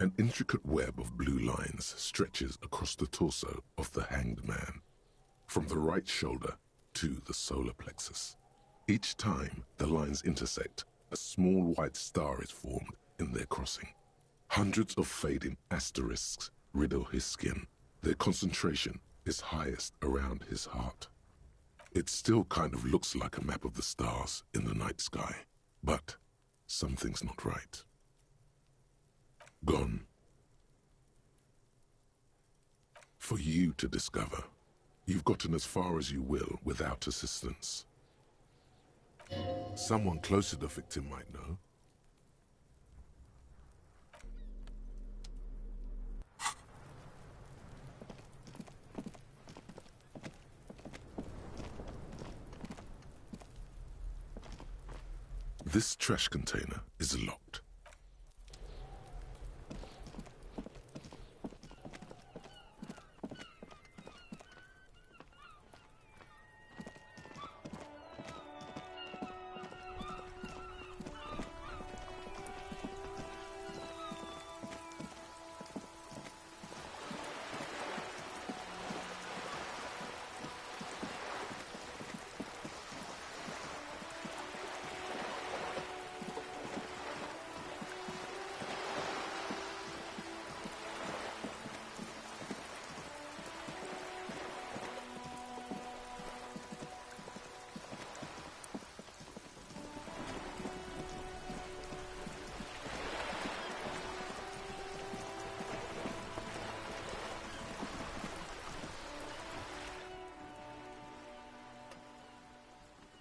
An intricate web of blue lines stretches across the torso of the hanged man, from the right shoulder to the solar plexus. Each time the lines intersect, a small white star is formed in their crossing. Hundreds of fading asterisks riddle his skin. Their concentration is highest around his heart. It still kind of looks like a map of the stars in the night sky, but something's not right. Gone. For you to discover. You've gotten as far as you will without assistance. Someone close to the victim might know. This trash container is locked.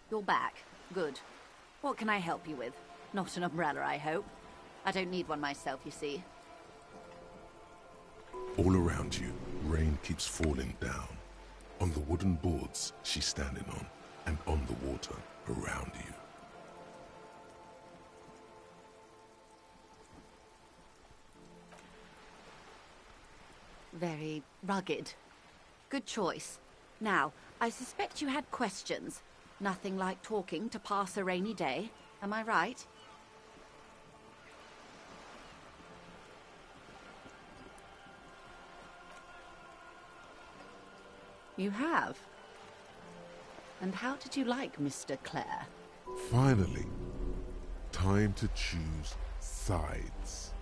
You're back. Good. What can I help you with? Not an umbrella, I hope. I don't need one myself, you see. All around you, rain keeps falling down. On the wooden boards she's standing on, and on the water around you. Very rugged. Good choice. Now, I suspect you had questions. Nothing like talking to pass a rainy day. Am I right? You have? And how did you like Mr. Clare? Finally, time to choose sides.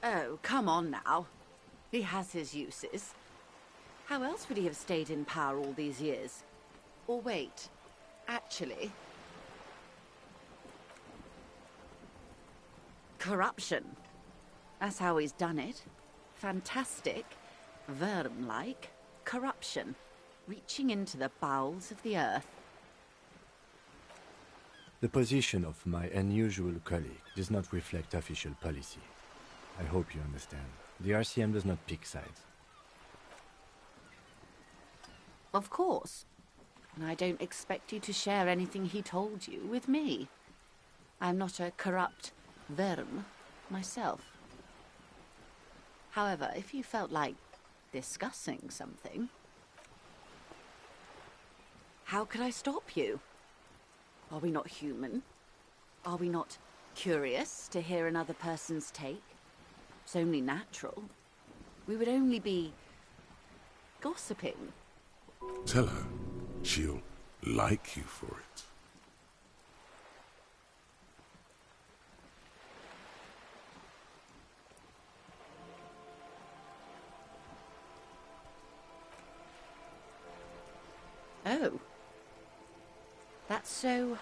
Oh, come on now. He has his uses. How else would he have stayed in power all these years? Or wait, actually... corruption. That's how he's done it. Fantastic, Verne-like corruption, reaching into the bowels of the earth. The position of my unusual colleague does not reflect official policy. I hope you understand. The RCM does not pick sides. Of course. And I don't expect you to share anything he told you with me. I'm not a corrupt Verne myself. However, if you felt like discussing something... how could I stop you? Are we not human? Are we not curious to hear another person's take? It's only natural. We would only be... gossiping. Tell her she'll like you for it. Oh. That's so...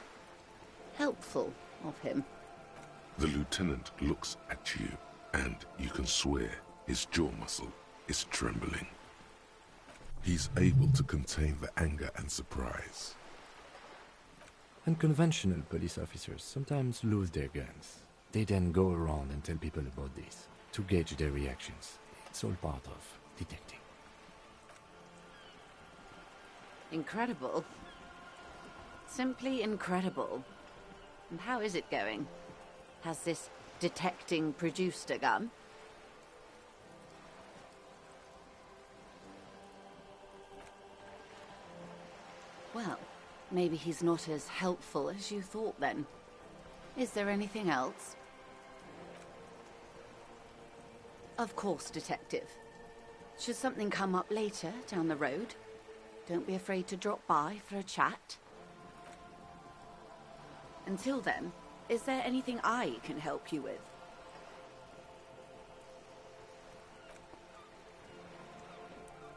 helpful of him. The lieutenant looks at you, and you can swear his jaw muscle is trembling. He's able to contain the anger and surprise. Unconventional police officers sometimes lose their guns. They then go around and tell people about this, to gauge their reactions. It's all part of detecting. Incredible. Simply incredible. And how is it going? Has this detecting produced a gun? Well, maybe he's not as helpful as you thought then. Is there anything else? Of course, Detective. Should something come up later down the road, don't be afraid to drop by for a chat. Until then, is there anything I can help you with?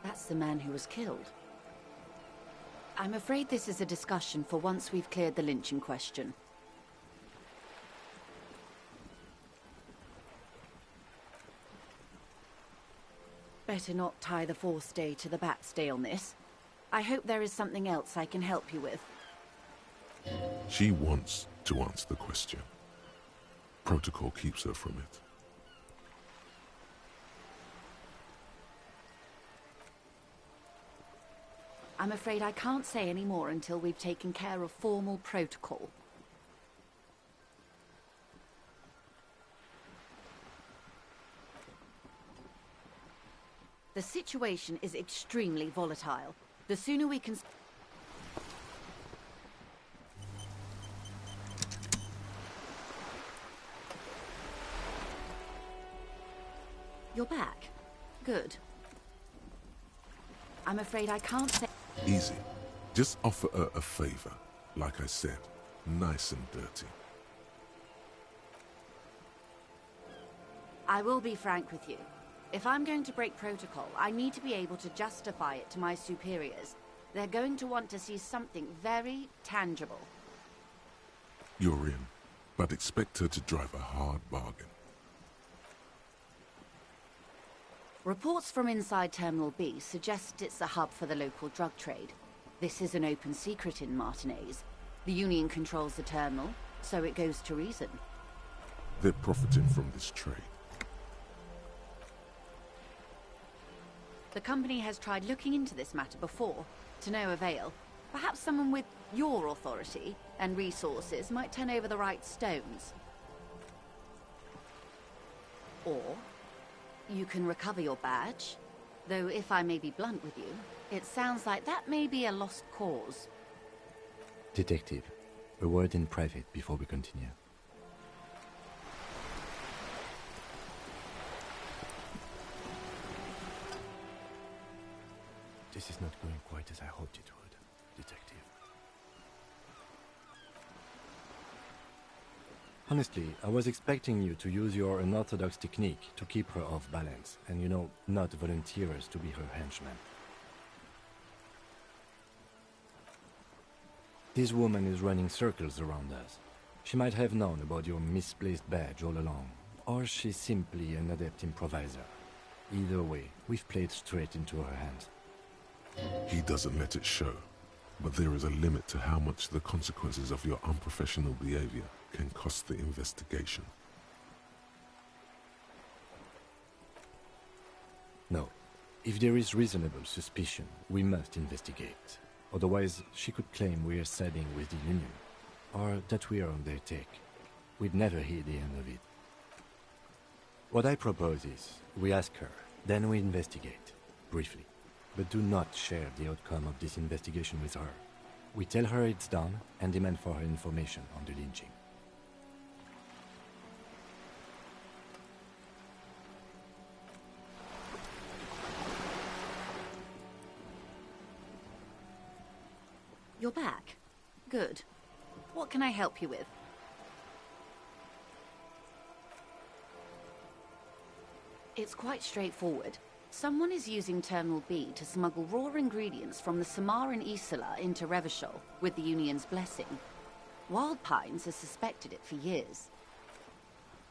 That's the man who was killed. I'm afraid this is a discussion for once we've cleared the lynching question. Better not tie the forestay to the batstay on this. I hope there is something else I can help you with. She wants to answer the question. Protocol keeps her from it. I'm afraid I can't say any more until we've taken care of formal protocol. The situation is extremely volatile. The sooner we can... You're back. Good. I'm afraid I can't say... Easy. Just offer her a favor. Like I said, nice and dirty. I will be frank with you. If I'm going to break protocol, I need to be able to justify it to my superiors. They're going to want to see something very tangible. You're in, but expect her to drive a hard bargain. Reports from inside Terminal B suggest it's a hub for the local drug trade. This is an open secret in Martinez. The Union controls the terminal, so it goes to reason. They're profiting from this trade. The company has tried looking into this matter before, to no avail. Perhaps someone with your authority and resources might turn over the right stones. Or you can recover your badge, though if I may be blunt with you, it sounds like that may be a lost cause. Detective, a word in private before we continue. This is not going quite as I hoped it would, Detective. Honestly, I was expecting you to use your unorthodox technique to keep her off balance, and not volunteer us to be her henchmen. This woman is running circles around us. She might have known about your misplaced badge all along, or she's simply an adept improviser. Either way, we've played straight into her hands. He doesn't let it show, but there is a limit to how much the consequences of your unprofessional behavior can cost the investigation. No. If there is reasonable suspicion, we must investigate. Otherwise, she could claim we are siding with the Union, or that we are on their take. We'd never hear the end of it. What I propose is, we ask her, then we investigate, briefly. But do not share the outcome of this investigation with her. We tell her it's done and demand for her information on the lynching. You're back. Good. What can I help you with? It's quite straightforward. Someone is using Terminal B to smuggle raw ingredients from the Samar and Isola into Revachol with the Union's blessing. Wild Pines has suspected it for years.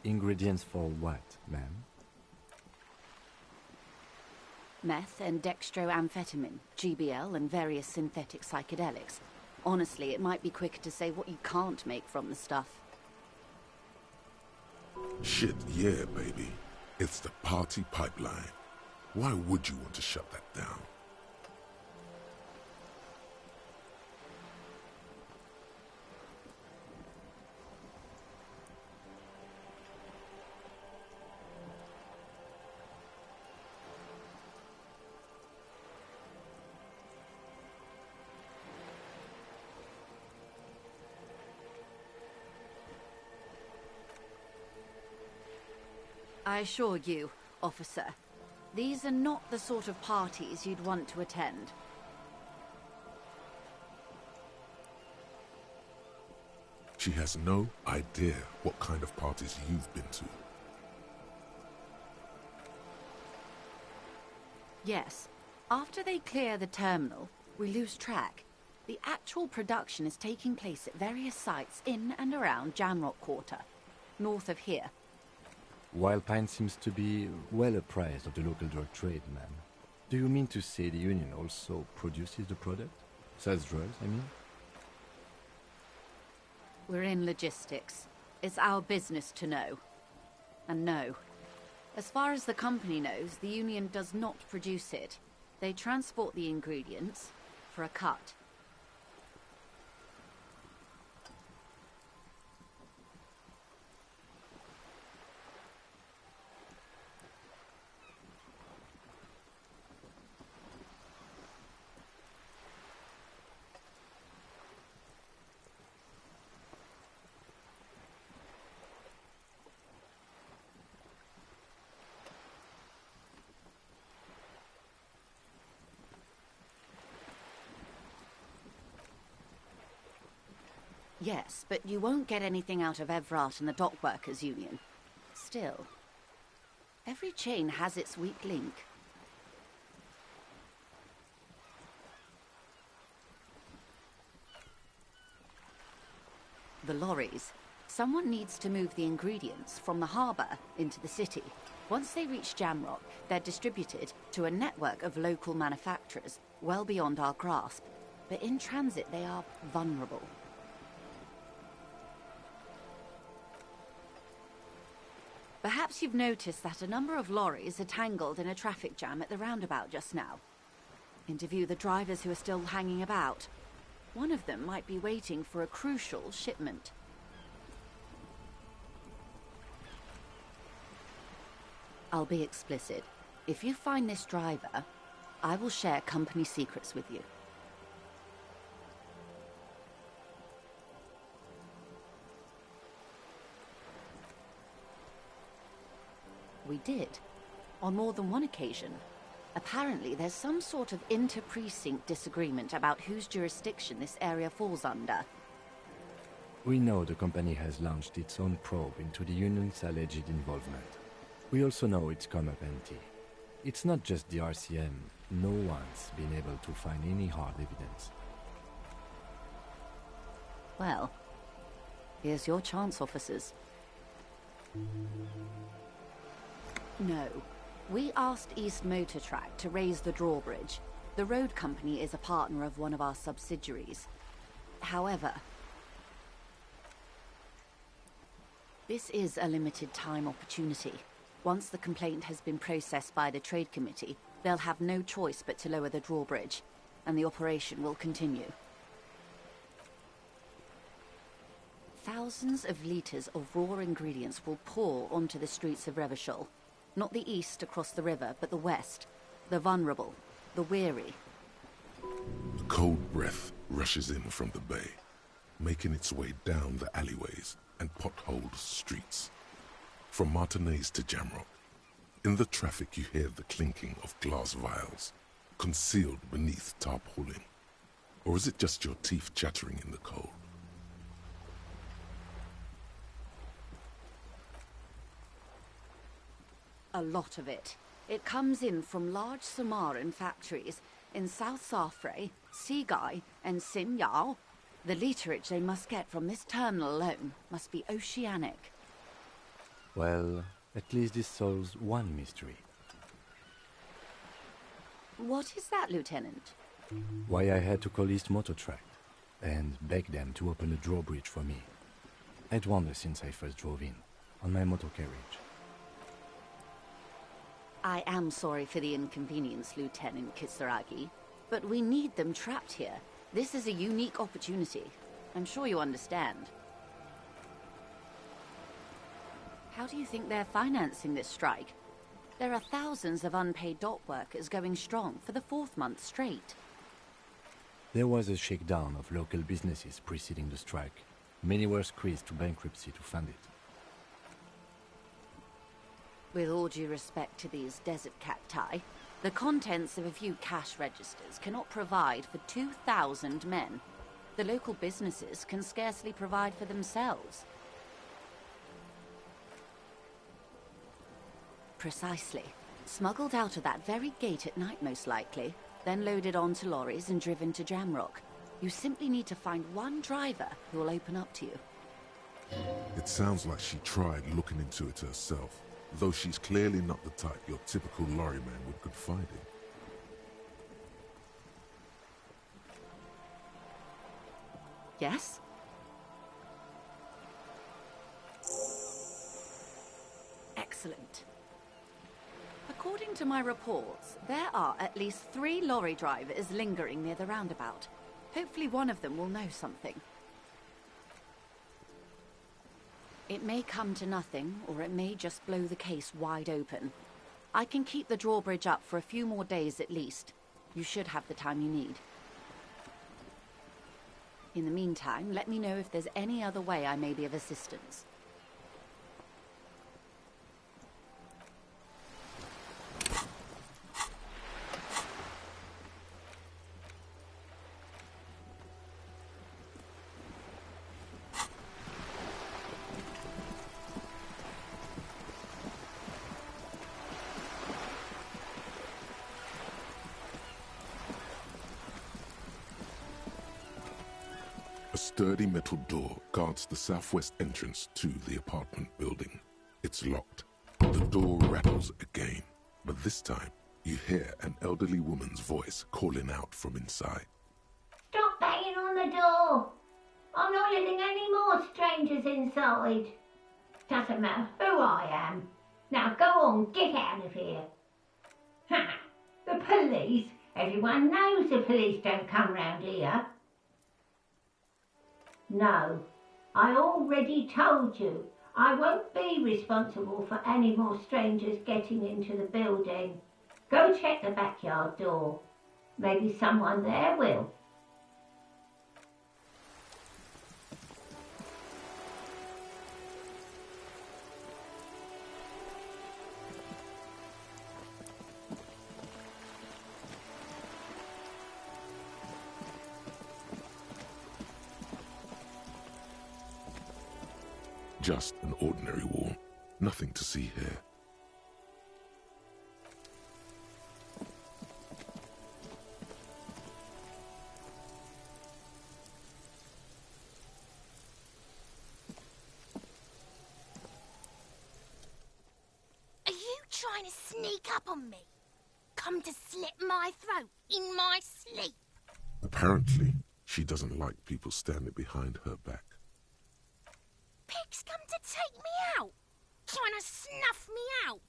Ingredients for what, ma'am? Meth and dextroamphetamine, GBL, and various synthetic psychedelics. Honestly, it might be quicker to say what you can't make from the stuff. Shit, yeah, baby. It's the party pipeline. Why would you want to shut that down? I assure you, officer, these are not the sort of parties you'd want to attend. She has no idea what kind of parties you've been to. Yes. After they clear the terminal, we lose track. The actual production is taking place at various sites in and around Jamrock Quarter, north of here. Wildpine seems to be well apprised of the local drug trade, ma'am. Do you mean to say the Union also produces the product? Sells drugs, I mean? We're in logistics. It's our business to know. And no. As far as the company knows, the Union does not produce it. They transport the ingredients for a cut. Yes, but you won't get anything out of Evrat and the Dockworkers Union. Still, every chain has its weak link. The lorries. Someone needs to move the ingredients from the harbour into the city. Once they reach Jamrock, they're distributed to a network of local manufacturers well beyond our grasp. But in transit, they are vulnerable. Perhaps you've noticed that a number of lorries are tangled in a traffic jam at the roundabout just now. Interview the drivers who are still hanging about. One of them might be waiting for a crucial shipment. I'll be explicit. If you find this driver, I will share company secrets with you. We did. On more than one occasion. Apparently, there's some sort of inter-precinct disagreement about whose jurisdiction this area falls under. We know the company has launched its own probe into the Union's alleged involvement. We also know it's come up empty. It's not just the RCM. No one's been able to find any hard evidence. Well, here's your chance, officers. No. We asked East Motor Track to raise the drawbridge. The road company is a partner of one of our subsidiaries. However, this is a limited time opportunity. Once the complaint has been processed by the Trade Committee, they'll have no choice but to lower the drawbridge, and the operation will continue. Thousands of litres of raw ingredients will pour onto the streets of Revachol. Not the east across the river, but the west. The vulnerable, the weary. The cold breath rushes in from the bay, making its way down the alleyways and potholed streets. From Martinez to Jamrock, in the traffic you hear the clinking of glass vials, concealed beneath tarpaulin. Or is it just your teeth chattering in the cold? A lot of it. It comes in from large Samaran factories in South Safre, Sigai, and Sinyao. The literage they must get from this terminal alone must be oceanic. Well, at least this solves one mystery. What is that, Lieutenant? Why I had to call East Motor Tract and beg them to open a drawbridge for me. I'd wondered since I first drove in, on my motor carriage. I am sorry for the inconvenience, Lieutenant Kisaragi, but we need them trapped here. This is a unique opportunity. I'm sure you understand. How do you think they're financing this strike? There are thousands of unpaid dock workers going strong for the 4th month straight. There was a shakedown of local businesses preceding the strike. Many were squeezed to bankruptcy to fund it. With all due respect to these desert cacti, the contents of a few cash registers cannot provide for 2,000 men. The local businesses can scarcely provide for themselves. Precisely. Smuggled out of that very gate at night, most likely, then loaded onto lorries and driven to Jamrock. You simply need to find one driver who will open up to you. It sounds like she tried looking into it herself, though she's clearly not the type your typical lorryman would confide in. Yes? Excellent. According to my reports, there are at least 3 lorry drivers lingering near the roundabout. Hopefully one of them will know something. It may come to nothing, or it may just blow the case wide open. I can keep the drawbridge up for a few more days at least. You should have the time you need. In the meantime, let me know if there's any other way I may be of assistance. A sturdy metal door guards the southwest entrance to the apartment building. It's locked. The door rattles again, but this time you hear an elderly woman's voice calling out from inside. Stop banging on the door! I'm not letting any more strangers inside. Doesn't matter who I am. Now go on, get out of here. Ha! The police? Everyone knows the police don't come round here. No, I already told you. I won't be responsible for any more strangers getting into the building. Go check the backyard door. Maybe someone there will. Just an ordinary wall. Nothing to see here. Are you trying to sneak up on me? Come to slit my throat in my sleep? Apparently, she doesn't like people standing behind her back. Pigs come to take me out, trying to snuff me out.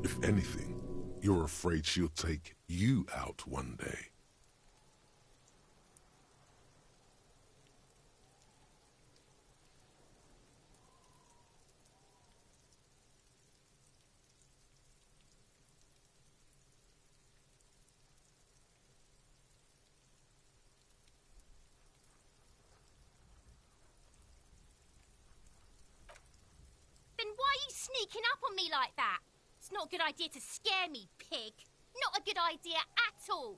If anything, you're afraid she'll take you out one day. Then why are you sneaking up on me like that? It's not a good idea to scare me, pig. Not a good idea at all.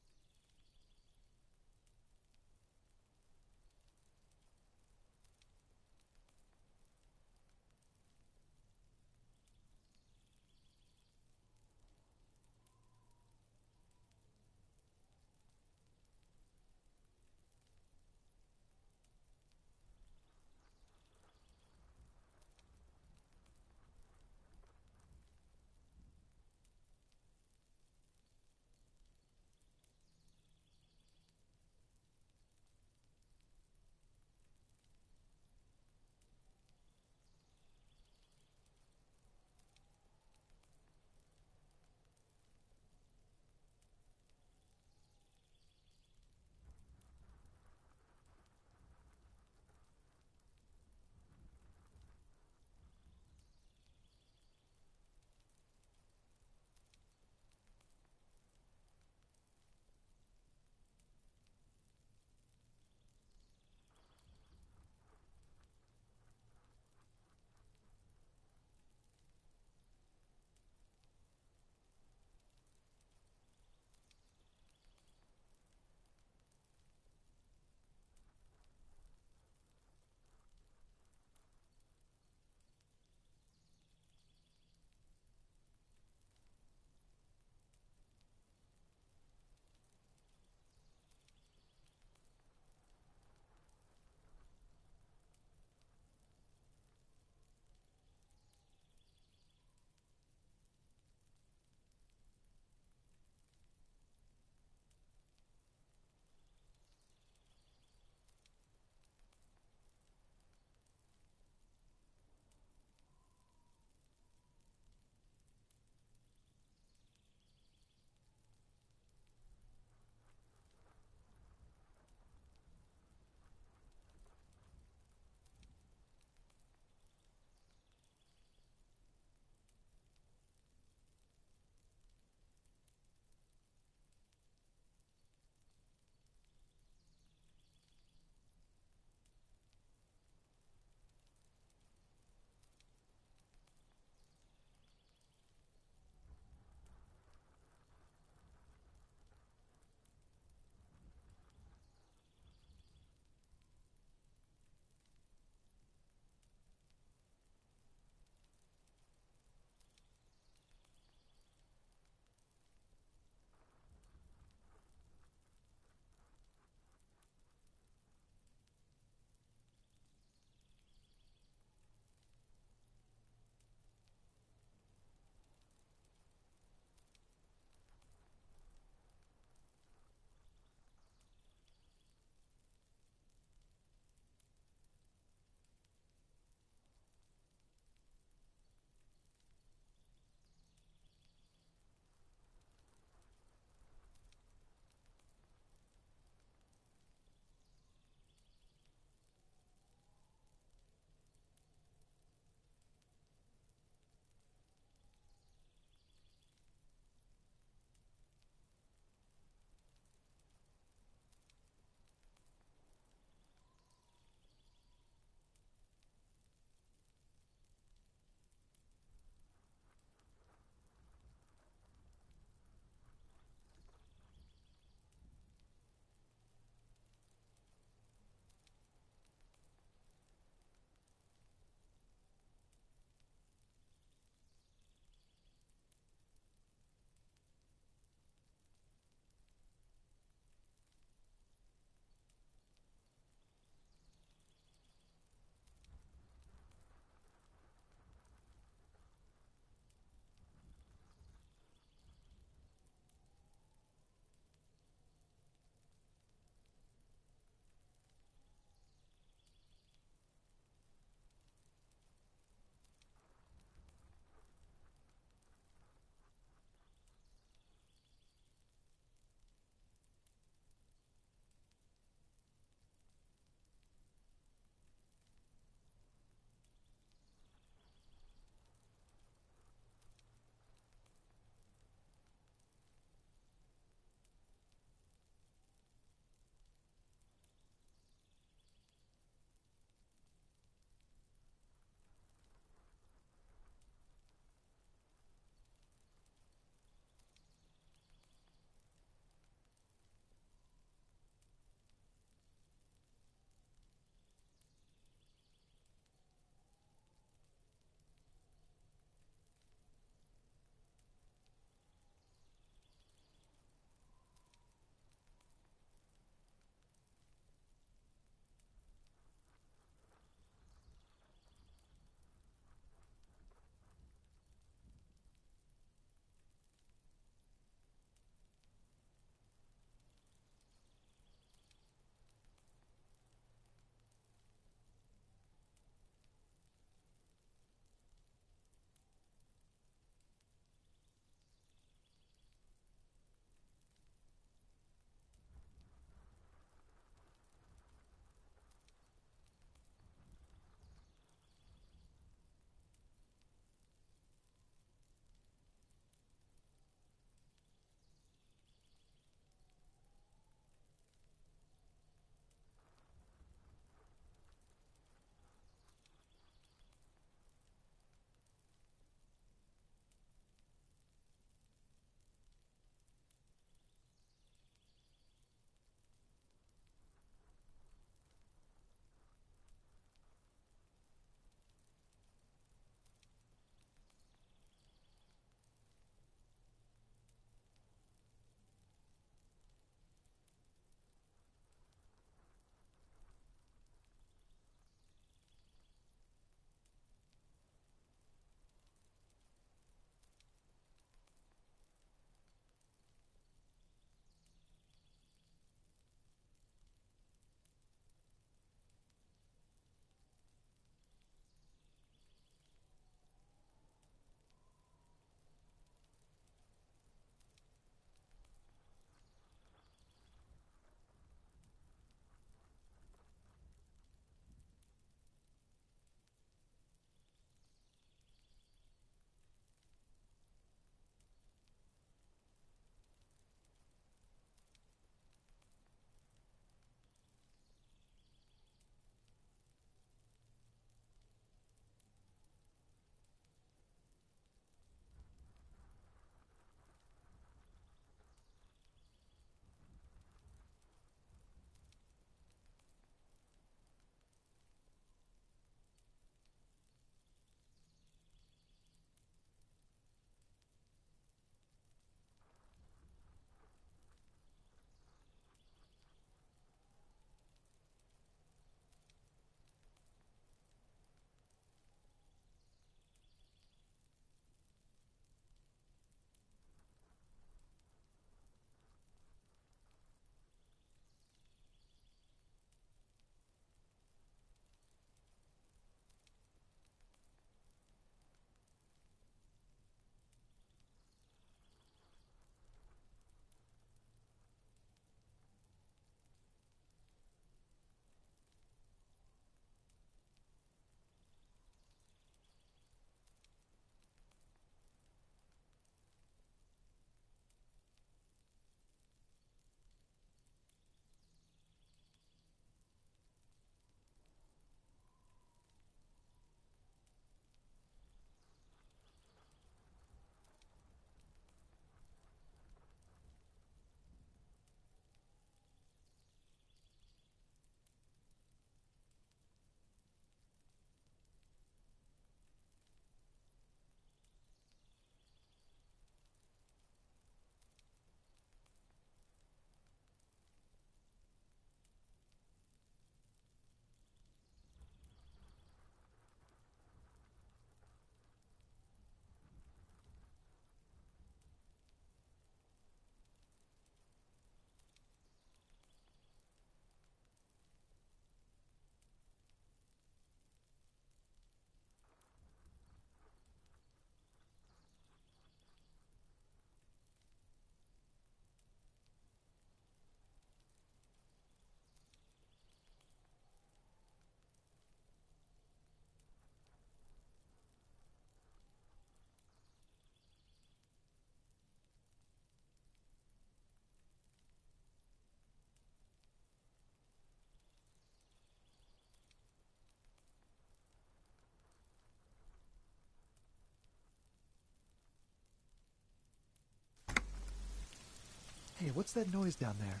Hey, what's that noise down there?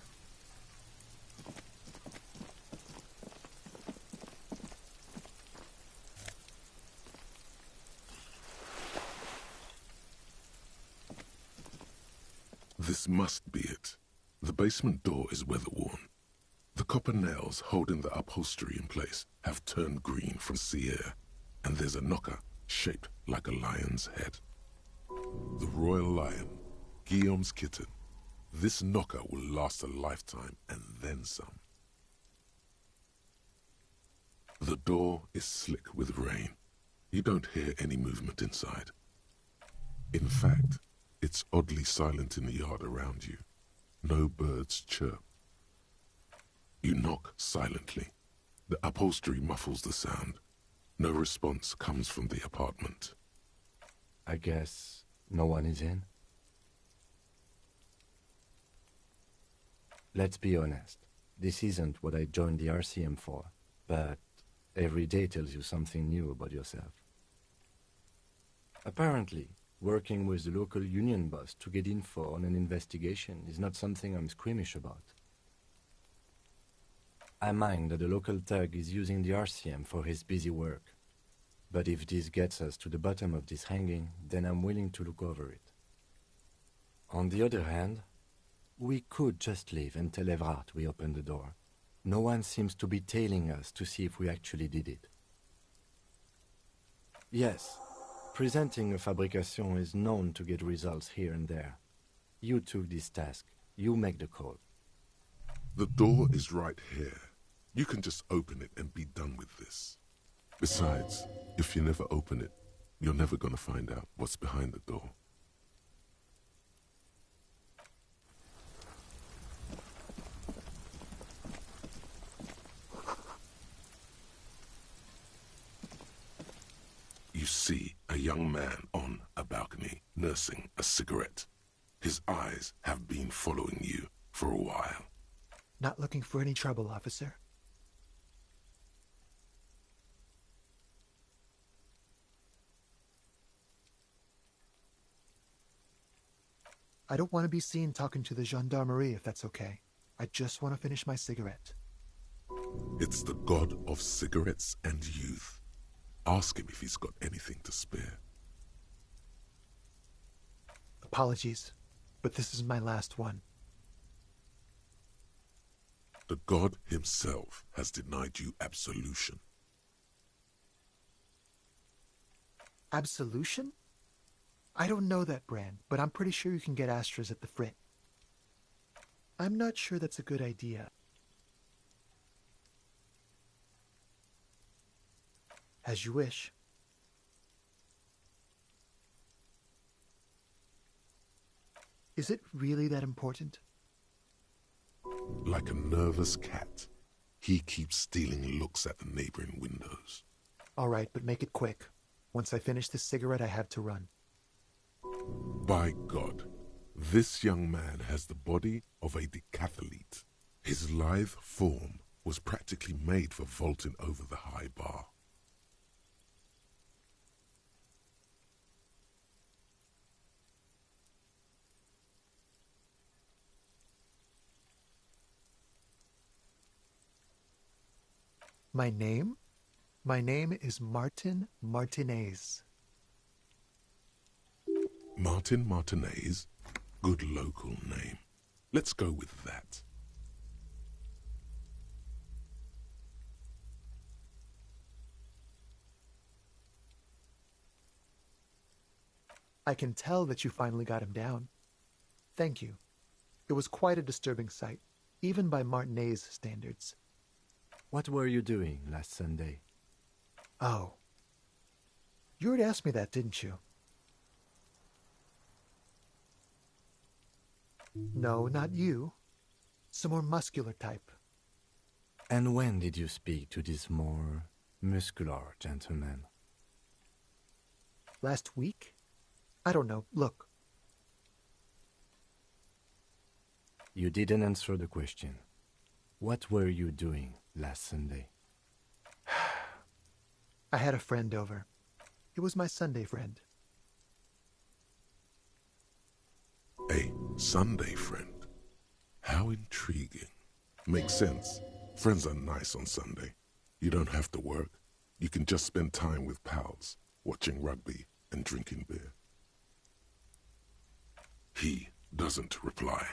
This must be it. The basement door is weather-worn. The copper nails holding the upholstery in place have turned green from sea air, and there's a knocker shaped like a lion's head. The royal lion, Guillaume's kitten. This knocker will last a lifetime and then some. The door is slick with rain. You don't hear any movement inside. In fact, it's oddly silent in the yard around you. No birds chirp. You knock silently. The upholstery muffles the sound. No response comes from the apartment. I guess no one is in? Let's be honest. This isn't what I joined the elysium for, but every day tells you something new about yourself. Apparently, working with the local union boss to get info on an investigation is not something I'm squeamish about. I mind that the local thug is using the RCM for his busy work. But if this gets us to the bottom of this hanging, then I'm willing to look over it. On the other hand, we could just leave and tell Evrard we opened the door. No one seems to be tailing us to see if we actually did it. Yes, presenting a fabrication is known to get results here and there. You took this task. You make the call. The door is right here. You can just open it and be done with this. Besides, if you never open it, you're never gonna find out what's behind the door. You see a young man on a balcony nursing a cigarette. His eyes have been following you for a while. Not looking for any trouble, officer. I don't want to be seen talking to the gendarmerie, if that's okay. I just want to finish my cigarette. It's the god of cigarettes and youth. Ask him if he's got anything to spare. Apologies, but this is my last one. The god himself has denied you absolution. Absolution? I don't know that brand, but I'm pretty sure you can get Astras at the Frit. I'm not sure that's a good idea. As you wish. Is it really that important? Like a nervous cat, he keeps stealing looks at the neighboring windows. All right, but make it quick. Once I finish this cigarette, I have to run. By God, this young man has the body of a decathlete. His lithe form was practically made for vaulting over the high bar. My name? My name is Martin Martinez. Martin Martinez? Good local name. Let's go with that. I can tell that you finally got him down. Thank you. It was quite a disturbing sight, even by Martinez standards. What were you doing last Sunday? Oh. You already asked me that, didn't you? No, not you. Some more muscular type. And when did you speak to this more muscular gentleman? Last week? I don't know. Look. You didn't answer the question. What were you doing last Sunday? I had a friend over. It was my Sunday friend. A Sunday friend? How intriguing. Makes sense. Friends are nice on Sunday. You don't have to work. You can just spend time with pals, watching rugby and drinking beer. He doesn't reply,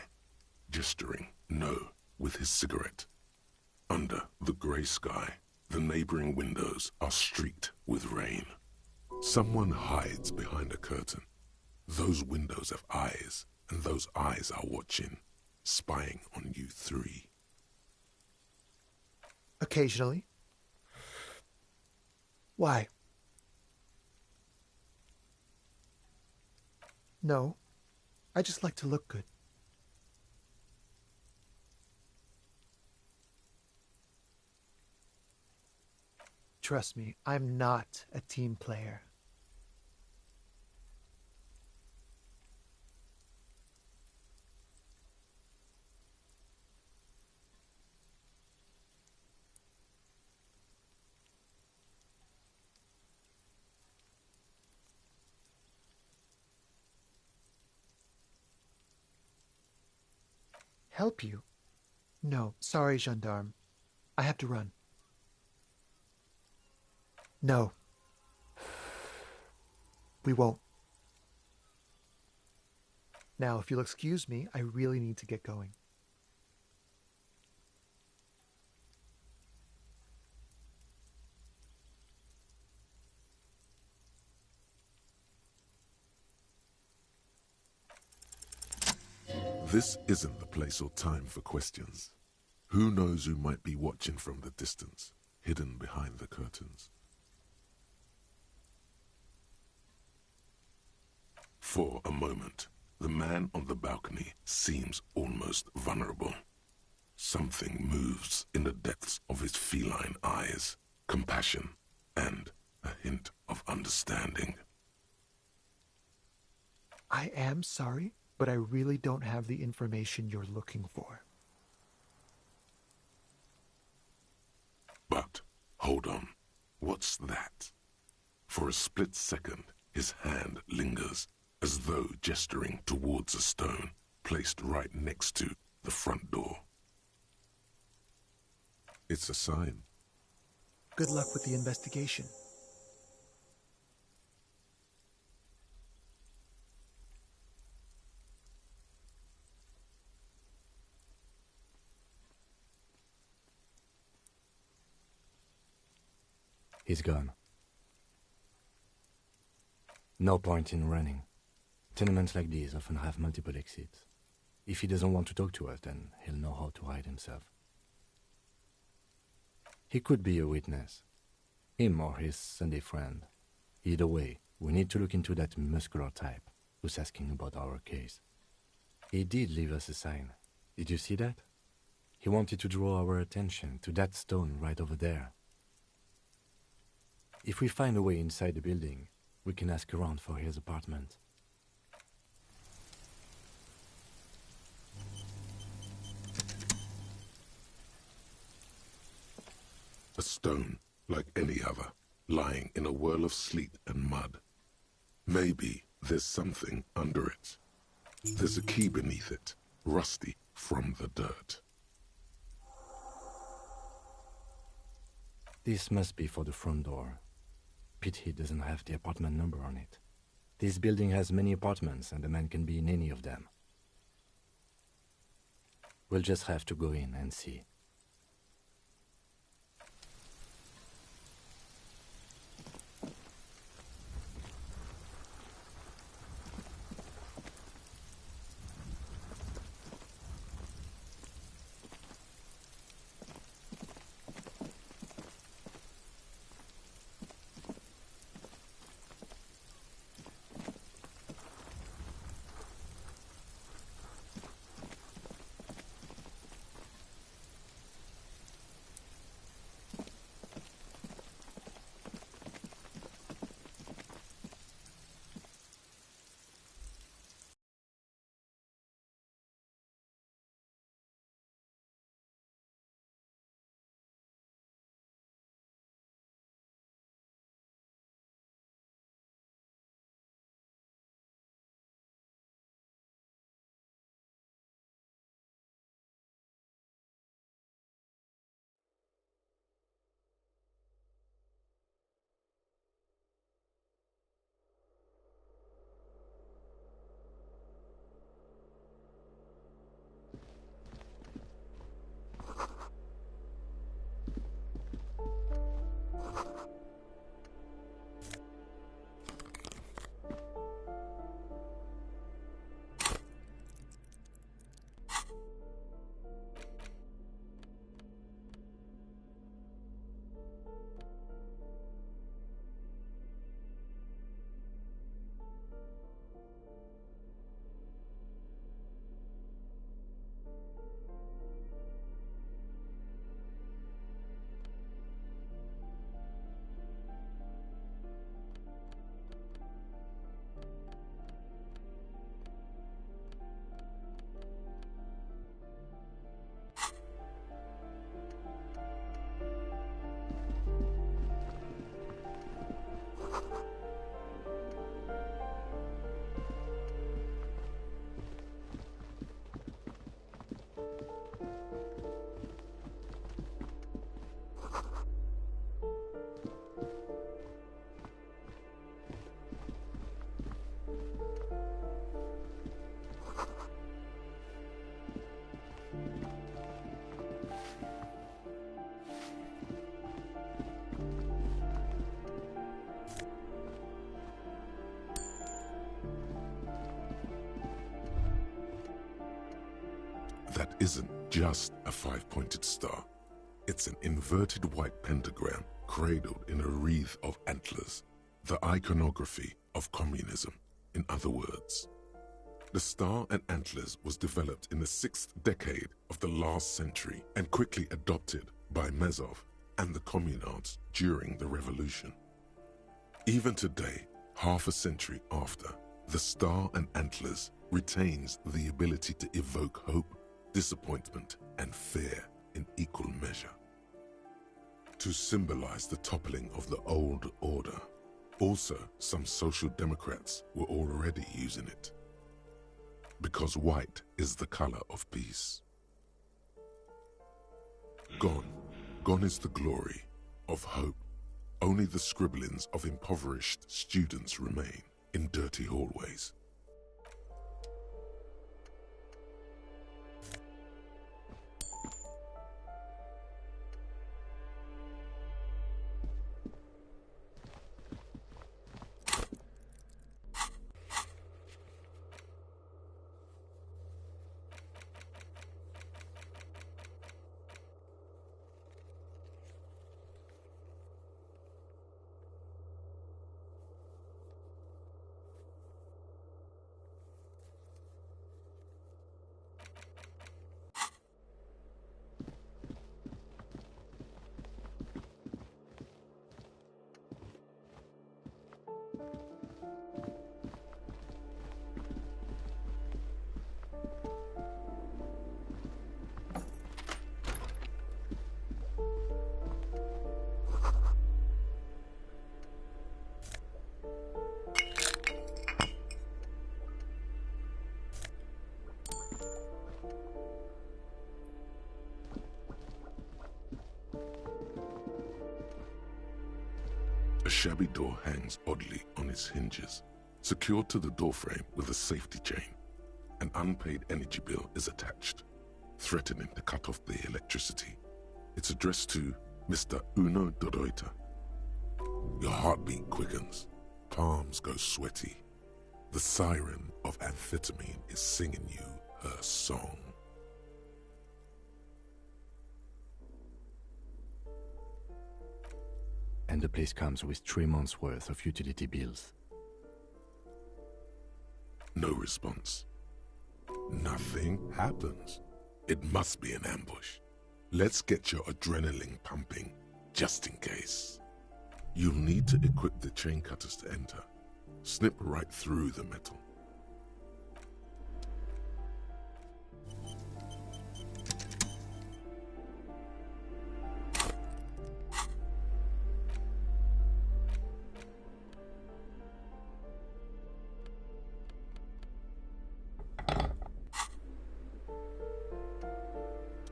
gesturing no with his cigarette. Under the grey sky, the neighboring windows are streaked with rain. Someone hides behind a curtain. Those windows have eyes, and those eyes are watching, spying on you three. Occasionally. Why? No. I just like to look good. Trust me, I'm not a team player. Help you? No, sorry, gendarme. I have to run. No. We won't. Now, if you'll excuse me, I really need to get going. This isn't the place or time for questions. Who knows who might be watching from the distance, hidden behind the curtains? For a moment, the man on the balcony seems almost vulnerable. Something moves in the depths of his feline eyes, compassion, and a hint of understanding. I am sorry, but I really don't have the information you're looking for. But, hold on, what's that? For a split second, his hand lingers, as though gesturing towards a stone placed right next to the front door. It's a sign. Good luck with the investigation. He's gone. No point in running. Tenements like these often have multiple exits. If he doesn't want to talk to us, then he'll know how to hide himself. He could be a witness. Him or his Sunday friend. Either way, we need to look into that muscular type who's asking about our case. He did leave us a sign. Did you see that? He wanted to draw our attention to that stone right over there. If we find a way inside the building, we can ask around for his apartment. A stone, like any other, lying in a whirl of sleet and mud. Maybe there's something under it. There's a key beneath it, rusty from the dirt. This must be for the front door. Pity doesn't have the apartment number on it. This building has many apartments and the man can be in any of them. We'll just have to go in and see. isn't just a five-pointed star. It's an inverted white pentagram cradled in a wreath of antlers, the iconography of communism, in other words. The star and antlers was developed in the 6th decade of the last century and quickly adopted by Mazov and the communards during the revolution. Even today, half a century after, the star and antlers retains the ability to evoke hope, disappointment, and fear in equal measure. To symbolize the toppling of the old order, also some social democrats were already using it. Because white is the color of peace. Gone is the glory of hope. Only the scribblings of impoverished students remain in dirty hallways. A shabby door hangs oddly on its hinges, secured to the doorframe with a safety chain. An unpaid energy bill is attached, threatening to cut off the electricity. It's addressed to Mr. Uno Doroita. Your heartbeat quickens, palms go sweaty. The siren of amphetamine is singing you her song. And the place comes with 3 months' worth of utility bills. No response. Nothing happens. It must be an ambush. Let's get your adrenaline pumping, just in case. You'll need to equip the chain cutters to enter. Snip right through the metal.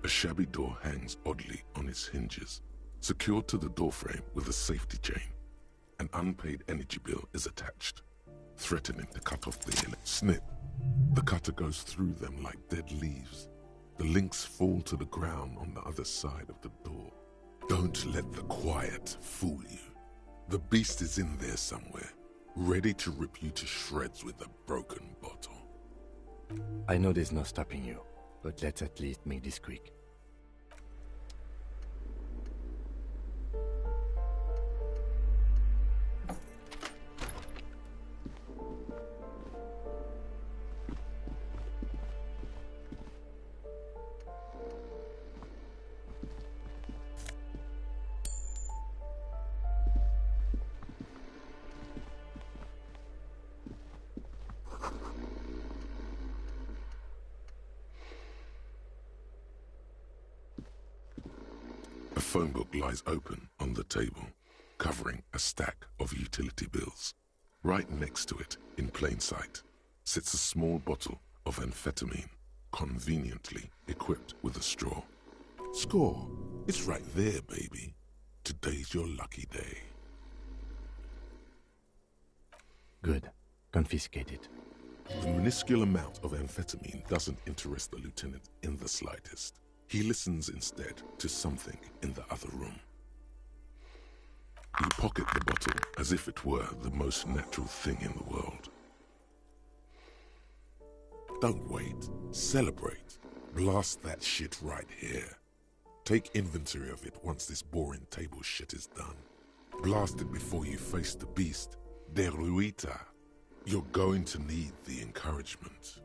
A shabby door hangs oddly on its hinges, secured to the doorframe with a safety chain. An unpaid energy bill is attached, threatening to cut off the snip. The cutter goes through them like dead leaves. The links fall to the ground on the other side of the door. Don't let the quiet fool you. The beast is in there somewhere, ready to rip you to shreds with a broken bottle. I know there's no stopping you, but let's at least make this quick. A phone book lies open on the table, covering a stack of utility bills. Right next to it, in plain sight, sits a small bottle of amphetamine, conveniently equipped with a straw. Score! It's right there, baby. Today's your lucky day. Good. Confiscate it. The minuscule amount of amphetamine doesn't interest the lieutenant in the slightest. He listens instead to something in the other room. You pocket the bottle as if it were the most natural thing in the world. Don't wait. Celebrate. Blast that shit right here. Take inventory of it once this boring table shit is done. Blast it before you face the beast. Deruita. You're going to need the encouragement.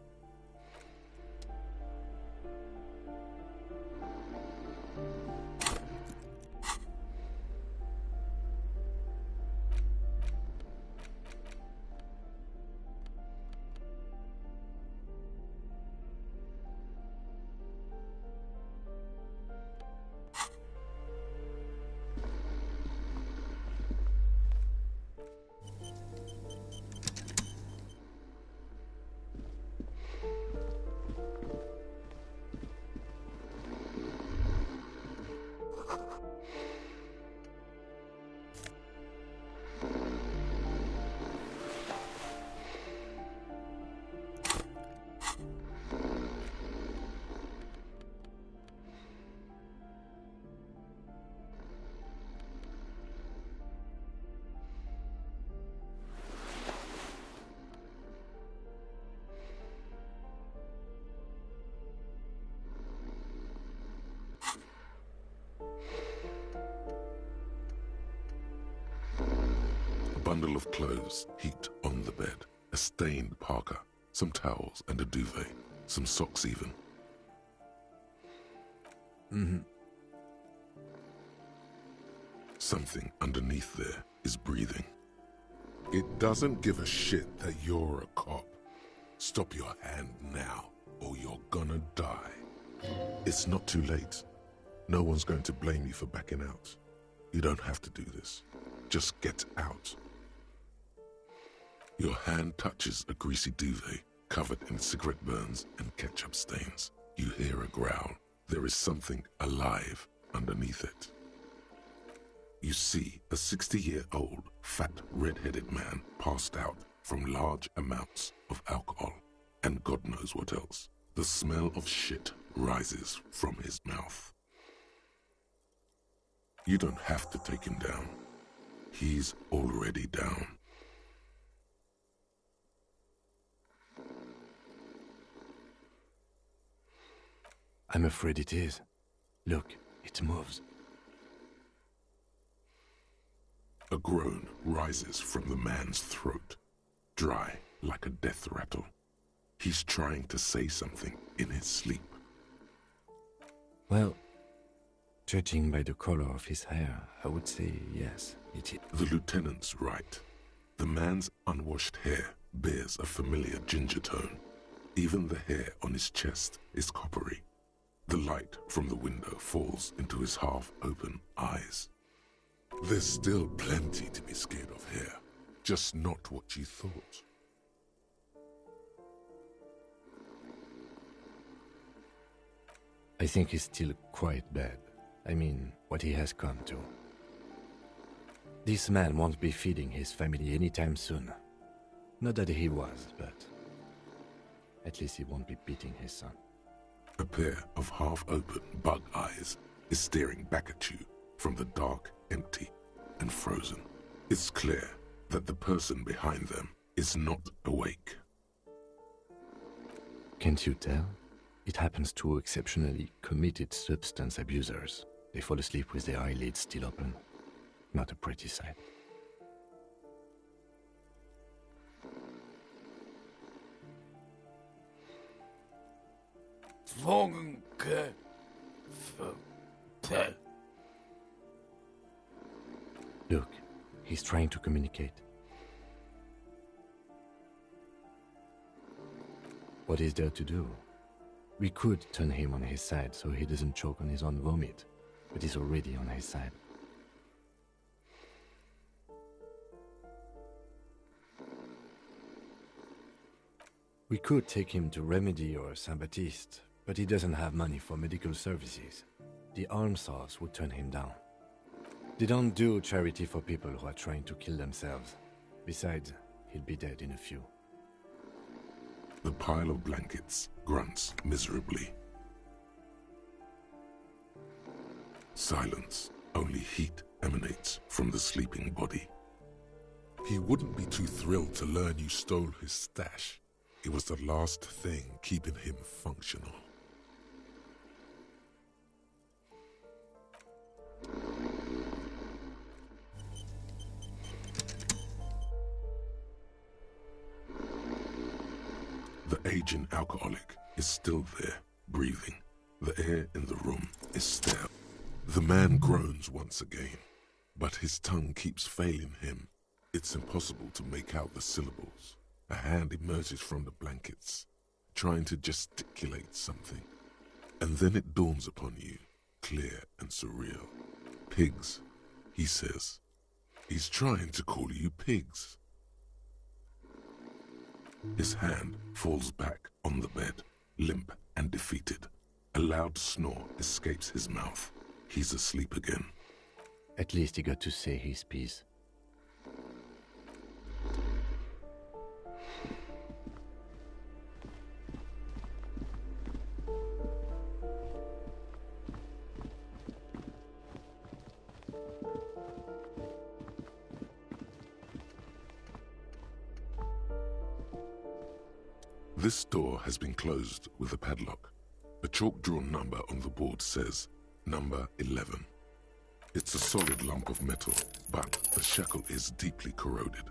Bundle of clothes heaped on the bed, a stained parka, some towels and a duvet, some socks even. Something underneath there is breathing. It doesn't give a shit that you're a cop. Stop your hand now, or you're gonna die. It's not too late. No one's going to blame you for backing out. You don't have to do this. Just get out. Your hand touches a greasy duvet covered in cigarette burns and ketchup stains. You hear a growl. There is something alive underneath it. You see a 60-year-old, fat, red-headed man passed out from large amounts of alcohol and God knows what else. The smell of shit rises from his mouth. You don't have to take him down. He's already down. I'm afraid it is. Look, it moves. A groan rises from the man's throat, dry like a death rattle. He's trying to say something in his sleep. Well, judging by the color of his hair, I would say yes, it is. The lieutenant's right. The man's unwashed hair bears a familiar ginger tone. Even the hair on his chest is coppery. The light from the window falls into his half-open eyes. There's still plenty to be scared of here, just not what you thought. I think he's still quite bad. I mean, what he has come to. This man won't be feeding his family anytime soon. Not that he was, but at least he won't be beating his son. A pair of half-open bug eyes is staring back at you from the dark, empty, and frozen. It's clear that the person behind them is not awake. Can't you tell? It happens to exceptionally committed substance abusers. They fall asleep with their eyelids still open. Not a pretty sight. Look, he's trying to communicate. What is there to do? We could turn him on his side so he doesn't choke on his own vomit, but he's already on his side. We could take him to Remedy or Saint-Baptiste, but he doesn't have money for medical services. The almshouse would turn him down. They don't do charity for people who are trying to kill themselves. Besides, he'll be dead in a few. The pile of blankets grunts miserably. Silence. Only heat emanates from the sleeping body. He wouldn't be too thrilled to learn you stole his stash. It was the last thing keeping him functional. raging alcoholic is still there, breathing. The air in the room is stale. The man groans once again, but his tongue keeps failing him. It's impossible to make out the syllables. A hand emerges from the blankets, trying to gesticulate something. And then it dawns upon you, clear and surreal. Pigs, he says. He's trying to call you pigs. His hand falls back on the bed, limp and defeated. A loud snore escapes his mouth. He's asleep again. At least he got to say his piece. This door has been closed with a padlock. A chalk-drawn number on the board says, number 11. It's a solid lump of metal, but the shackle is deeply corroded.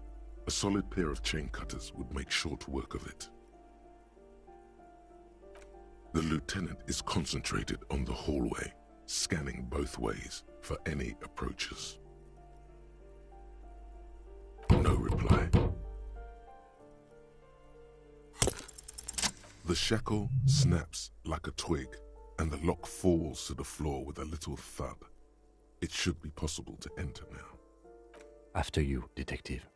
A solid pair of chain cutters would make short work of it. The lieutenant is concentrated on the hallway, scanning both ways for any approaches. No reply. The shackle snaps like a twig, and the lock falls to the floor with a little thud. It should be possible to enter now. After you, detective.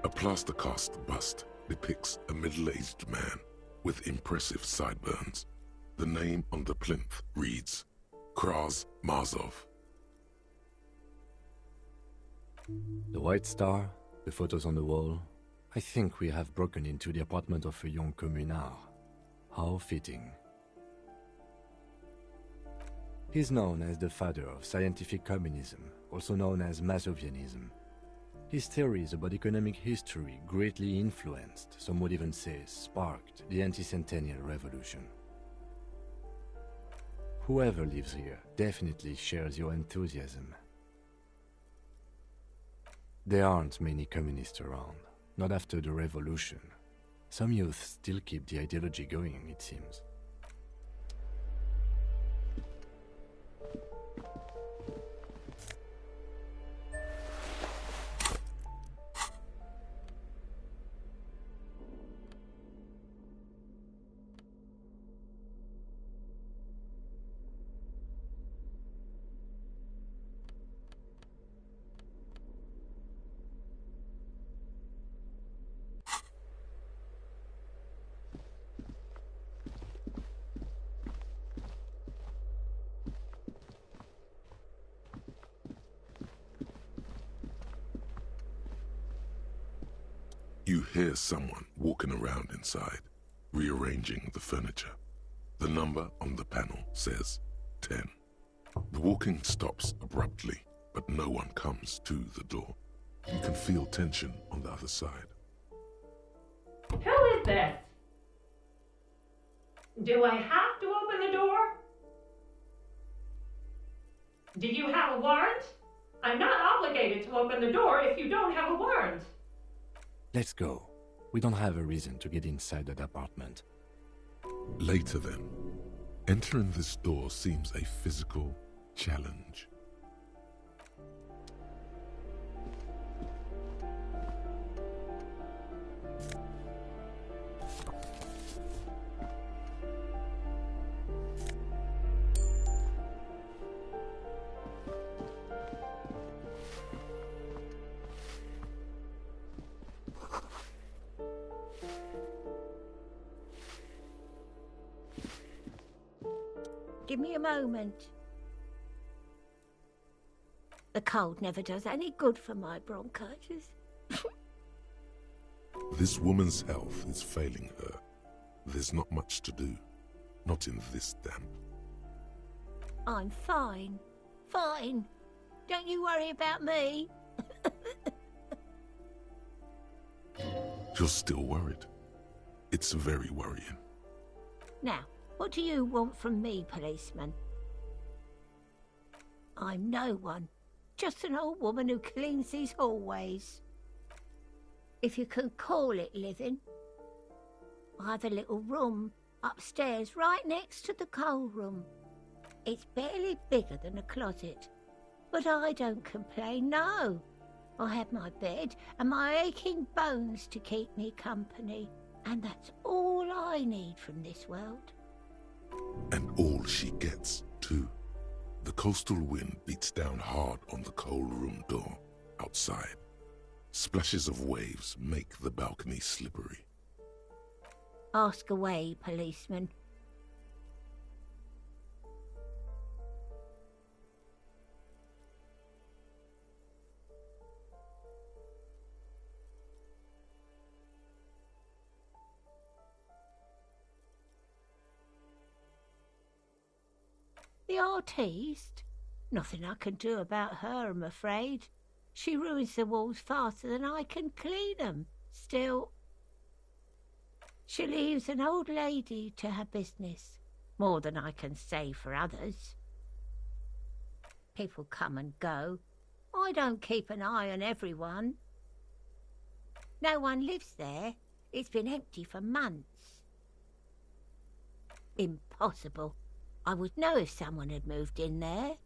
A plaster cast bust depicts a middle-aged man with impressive sideburns. The name on the plinth reads, Kraz Marzov. The White Star, the photos on the wall. I think we have broken into the apartment of a young communard. How fitting. He's known as the father of scientific communism, also known as Mazovianism. His theories about economic history greatly influenced, some would even say sparked, the anti-centennial revolution. Whoever lives here definitely shares your enthusiasm. There aren't many communists around, not after the revolution. Some youth still keep the ideology going, it seems. You hear someone walking around inside, rearranging the furniture. The number on the panel says 10. The walking stops abruptly, but no one comes to the door. You can feel tension on the other side. Who is this? Do I have to open the door? Do you have a warrant? I'm not obligated to open the door if you don't have a warrant. Let's go. We don't have a reason to get inside that apartment. Later then, entering this door seems a physical challenge. Give me a moment. The cold never does any good for my bronchitis. This woman's health is failing her. There's not much to do. Not in this damp. I'm fine. fine. Don't you worry about me. You're still worried. It's very worrying. Now, what do you want from me, policeman? I'm no one. Just an old woman who cleans these hallways. If you can call it living. I have a little room upstairs right next to the coal room. It's barely bigger than a closet. But I don't complain, no. I have my bed and my aching bones to keep me company. And that's all I need from this world. And all she gets, too. The coastal wind beats down hard on the coal room door outside. Splashes of waves make the balcony slippery. Ask away, policeman. The artiste? Nothing I can do about her, I'm afraid. She ruins the walls faster than I can clean them. Still, she leaves an old lady to her business. More than I can say for others. People come and go. I don't keep an eye on everyone. No one lives there. It's been empty for months. Impossible. I would know if someone had moved in there.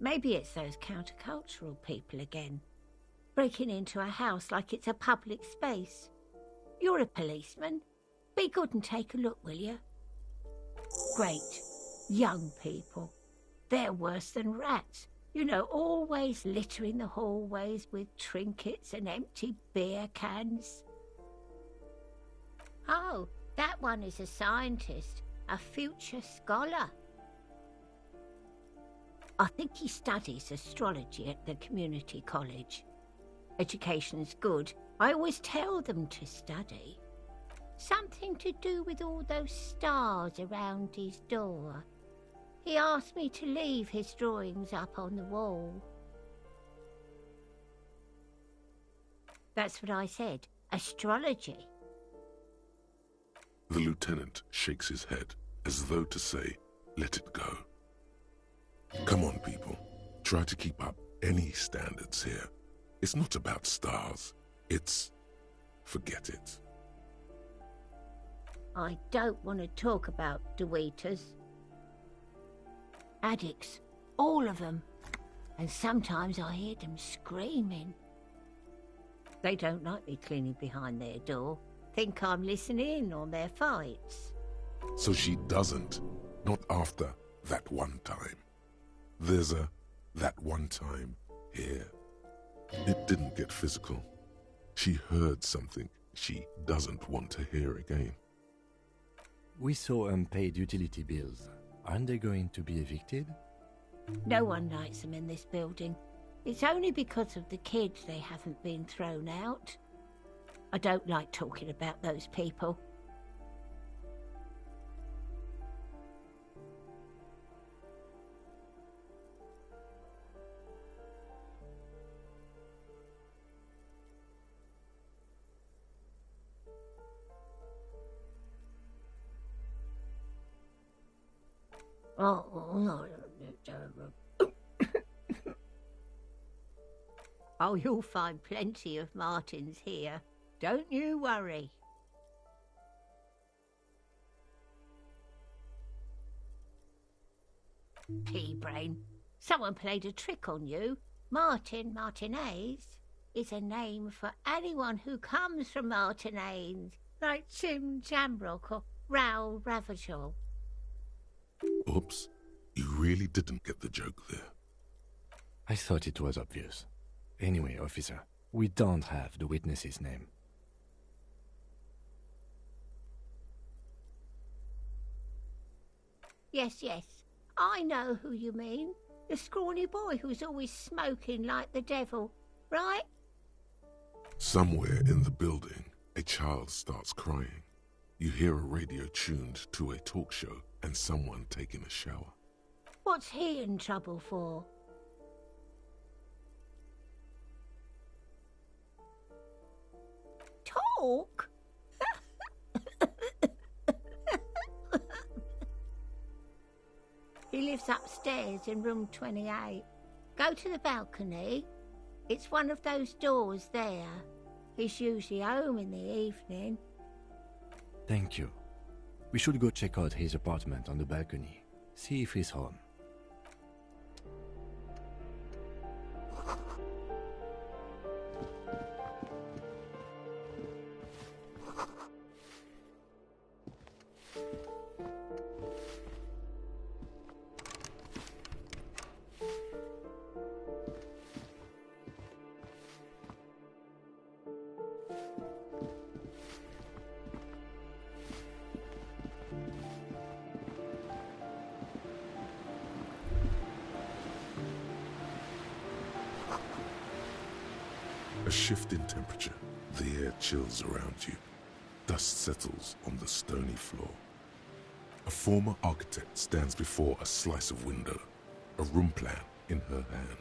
Maybe it's those countercultural people again, breaking into a house like it's a public space. You're a policeman. Be good and take a look, will you? Great. Young people. They're worse than rats. You know, always littering the hallways with trinkets and empty beer cans. Oh, that one is a scientist, a future scholar. I think he studies astrology at the community college. Education's good. I always tell them to study. Something to do with all those stars around his door. He asked me to leave his drawings up on the wall. That's what I said. Astrology. The lieutenant shakes his head, as though to say, let it go. Come on, people. Try to keep up any standards here. It's not about stars. It's... forget it. I don't want to talk about Deweeters. Addicts. All of them. And sometimes I hear them screaming. They don't like me cleaning behind their door. Think I'm listening in on their fights. So she doesn't. Not after that one time. There's a that one time here. It didn't get physical. She heard something she doesn't want to hear again. We saw unpaid utility bills. Aren't they going to be evicted? No one likes them in this building. It's only because of the kids they haven't been thrown out. I don't like talking about those people. Oh, you'll find plenty of Martins here. Don't you worry. Pea-brain, someone played a trick on you. Martinez is a name for anyone who comes from Martinez, like Jim Jamrock or Raoul Ravachol. Oops, you really didn't get the joke there. I thought it was obvious. Anyway, officer, we don't have the witness's name. Yes, I know who you mean. The scrawny boy who's always smoking like the devil, right? Somewhere in the building, a child starts crying. You hear a radio tuned to a talk show and someone taking a shower. What's he in trouble for? Talk? He lives upstairs in room 28. Go to the balcony. It's one of those doors there. He's usually home in the evening. Thank you. We should go check out his apartment on the balcony. See if he's home. A shift in temperature. The air chills around you. Dust settles on the stony floor. A former architect stands before a slice of window, a room plan in her hand.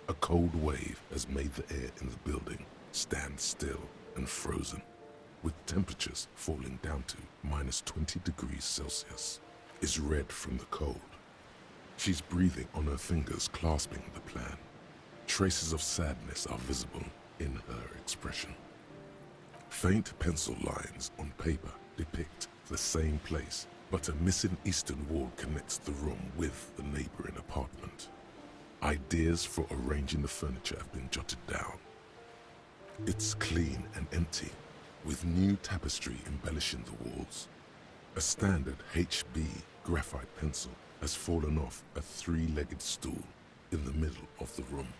A cold wave has made the air in the building stand still and frozen, with temperatures falling down to -20 degrees Celsius. Is red from the cold. She's breathing on her fingers, clasping the plan. Traces of sadness are visible in her expression. Faint pencil lines on paper depict the same place, but a missing eastern wall connects the room with the neighboring apartment. Ideas for arranging the furniture have been jotted down. It's clean and empty, with new tapestry embellishing the walls. A standard HB graphite pencil has fallen off a three-legged stool in the middle of the room.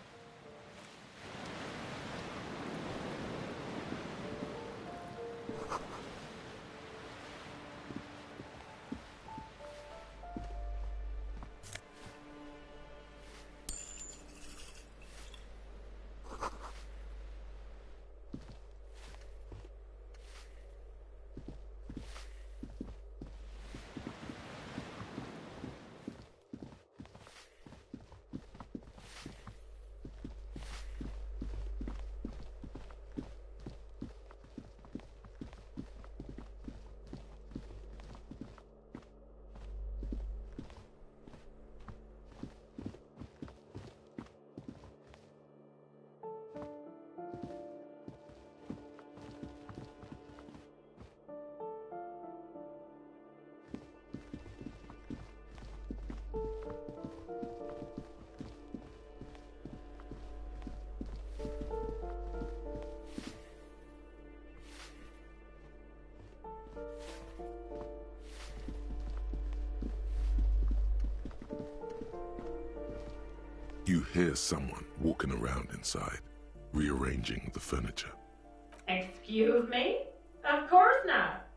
You hear someone walking around inside, rearranging the furniture. Excuse me? Of course not.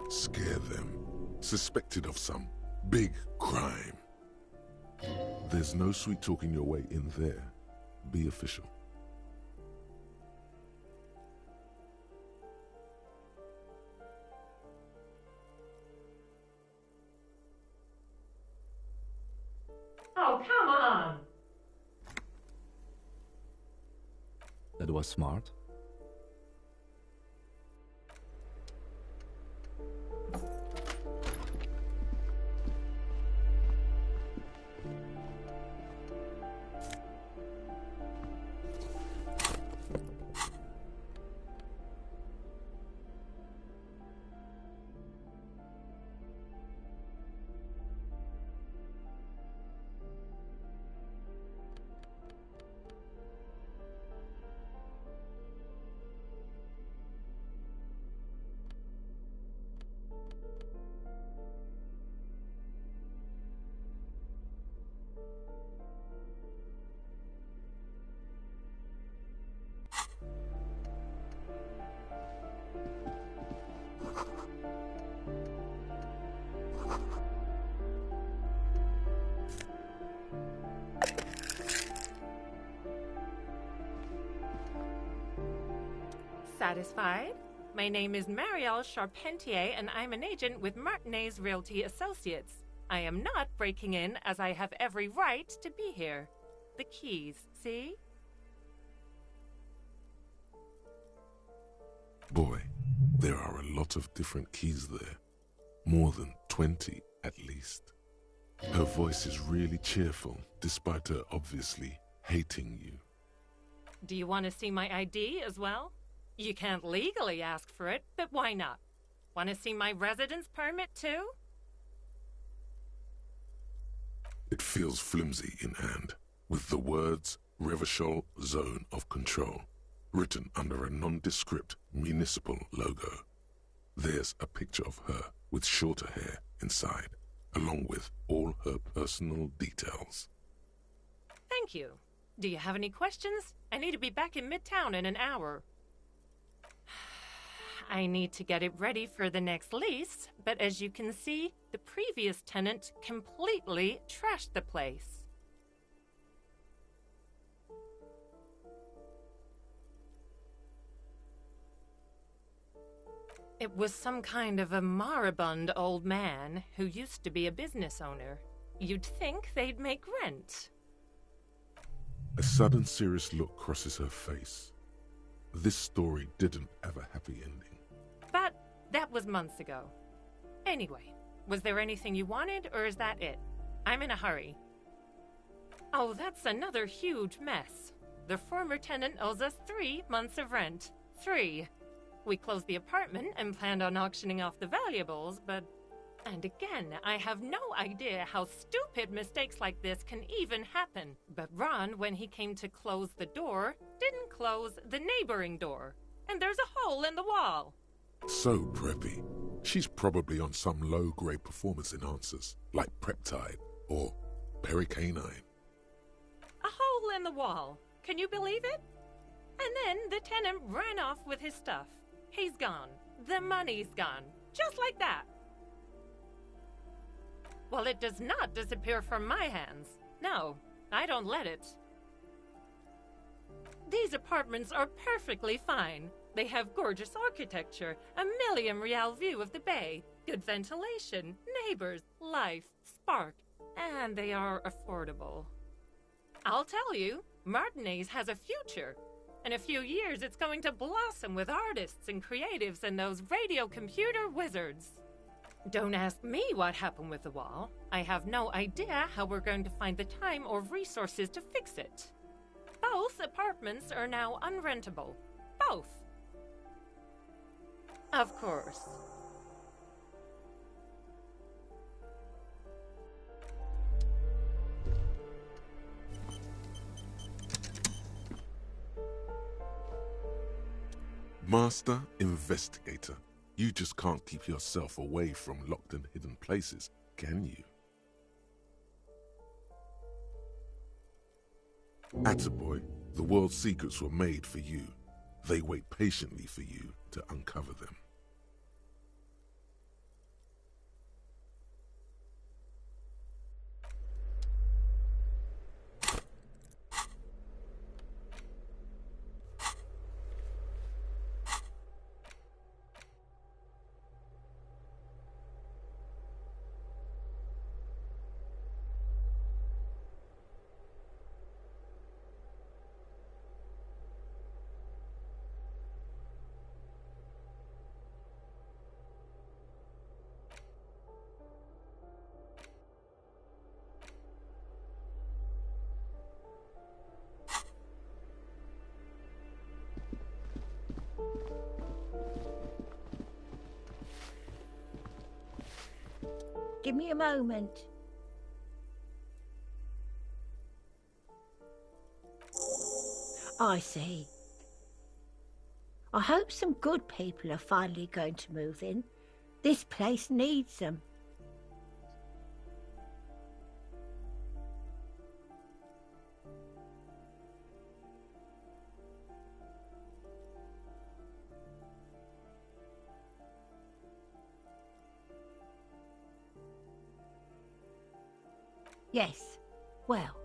Scare them. Suspected of some big crime. There's no sweet talking your way in there. Be official. Oh, come on. That was smart. Satisfied? My name is Marielle Charpentier, and I'm an agent with Martinez Realty Associates. I am not breaking in, as I have every right to be here. The keys, see? Boy, there are a lot of different keys there. More than 20 at least. Her voice is really cheerful, despite her obviously hating you. Do you want to see my ID as well? You can't legally ask for it, but why not? Want to see my residence permit too? It feels flimsy in hand, with the words Revachol Zone of Control written under a nondescript municipal logo. There's a picture of her with shorter hair inside, along with all her personal details. Thank you. Do you have any questions? I need to be back in Midtown in an hour. I need to get it ready for the next lease, but as you can see, the previous tenant completely trashed the place. It was some kind of a moribund old man who used to be a business owner. You'd think they'd make rent. A sudden serious look crosses her face. This story didn't have a happy ending. But that was months ago. Anyway, was there anything you wanted, or is that it? I'm in a hurry. Oh, that's another huge mess. The former tenant owes us 3 months of rent. 3. We closed the apartment and planned on auctioning off the valuables, but... And again, I have no idea how stupid mistakes like this can even happen. But Ron, when he came to close the door, didn't close the neighboring door. And there's a hole in the wall. So preppy. She's probably on some low-grade performance enhancers, like Peptide or Pericanine. A hole in the wall. Can you believe it? And then the tenant ran off with his stuff. He's gone. The money's gone. Just like that. Well, it does not disappear from my hands. No, I don't let it. These apartments are perfectly fine. They have gorgeous architecture, a million-real view of the bay, good ventilation, neighbors, life, spark, and they are affordable. I'll tell you, Martinez has a future. In a few years, it's going to blossom with artists and creatives and those radio computer wizards. Don't ask me what happened with the wall. I have no idea how we're going to find the time or resources to fix it. Both apartments are now unrentable. Both. Of course. Master Investigator, you just can't keep yourself away from locked and hidden places, can you? Attaboy, the world's secrets were made for you. They wait patiently for you to uncover them. Give me a moment. I see. I hope some good people are finally going to move in. This place needs them. Yes, well,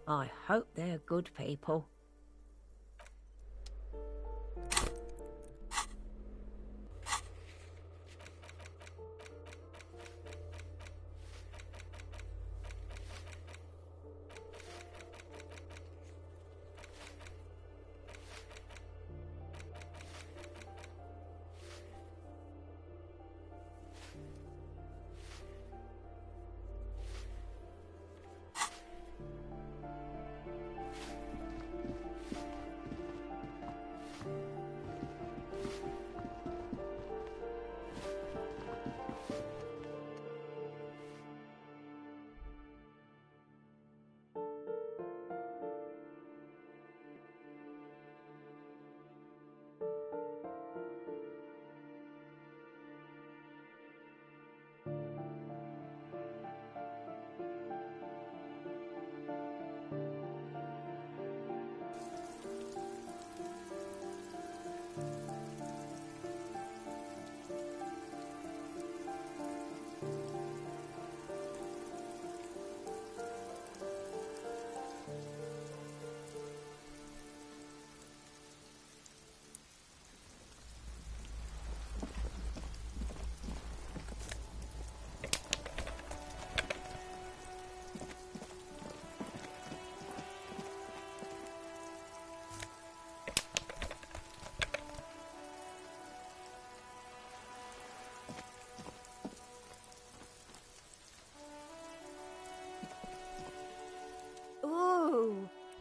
I hope they're good people.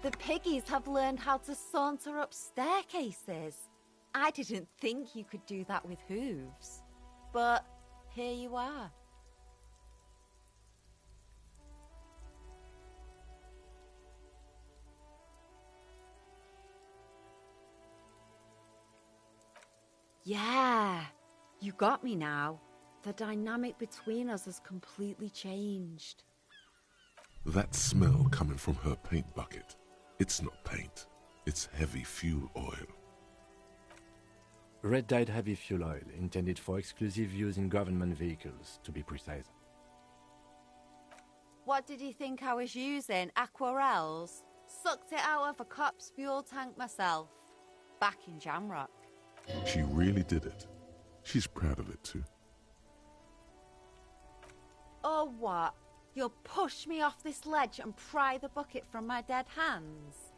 The piggies have learned how to saunter up staircases. I didn't think you could do that with hooves. But here you are. Yeah, you got me now. The dynamic between us has completely changed. That smell coming from her paint bucket. It's not paint. It's heavy fuel oil. Red-dyed heavy fuel oil, intended for exclusive use in government vehicles, to be precise. What did you think I was using? Aquarels? Sucked it out of a cop's fuel tank myself. Back in Jamrock. She really did it. She's proud of it too. Or what? You'll push me off this ledge and pry the bucket from my dead hands?